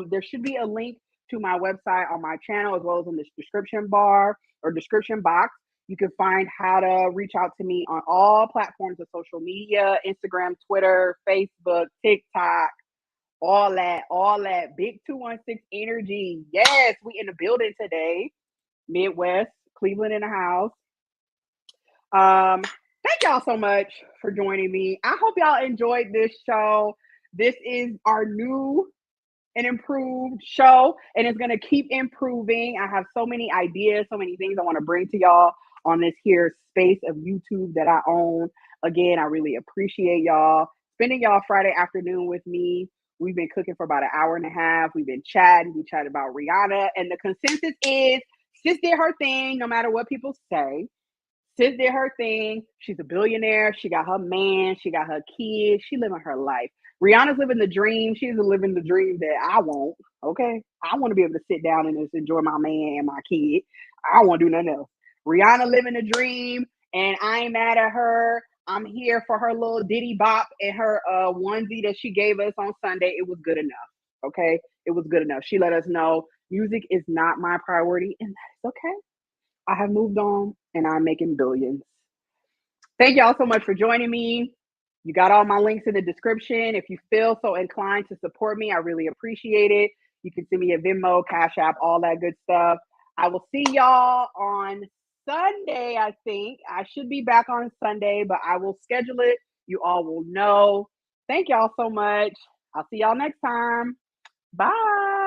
Speaker 1: There should be a link to my website on my channel as well as in the description bar or description box. You can find how to reach out to me on all platforms of social media, Instagram, Twitter, Facebook, TikTok, all that. Big 216 energy. Yes, we in the building today. Midwest, Cleveland in the house. Thank y'all so much for joining me. I hope y'all enjoyed this show. This is our new and improved show, and it's going to keep improving. I have so many ideas, so many things I want to bring to y'all on this here space of YouTube that I own. Again, I really appreciate y'all spending y'all Friday afternoon with me. We've been cooking for about an hour and a half. We've been chatting. We chatted about Rihanna, and the consensus is sis did her thing, no matter what people say. Sis did her thing. She's a billionaire. She got her man. She got her kids. She living her life. Rihanna's living the dream. She's living the dream that I want. Okay. I want to be able to sit down and just enjoy my man and my kid. I don't want to do nothing else. Rihanna living the dream, and I ain't mad at her. I'm here for her little ditty bop and her onesie that she gave us on Sunday. It was good enough. Okay. It was good enough. She let us know music is not my priority, and that's okay. I have moved on and I'm making billions. Thank y'all so much for joining me. You got all my links in the description. If you feel so inclined to support me, I really appreciate it. You can send me a Venmo, Cash App, all that good stuff. I will see y'all on Sunday, I think. I should be back on Sunday, but I will schedule it. You all will know. Thank y'all so much. I'll see y'all next time. Bye.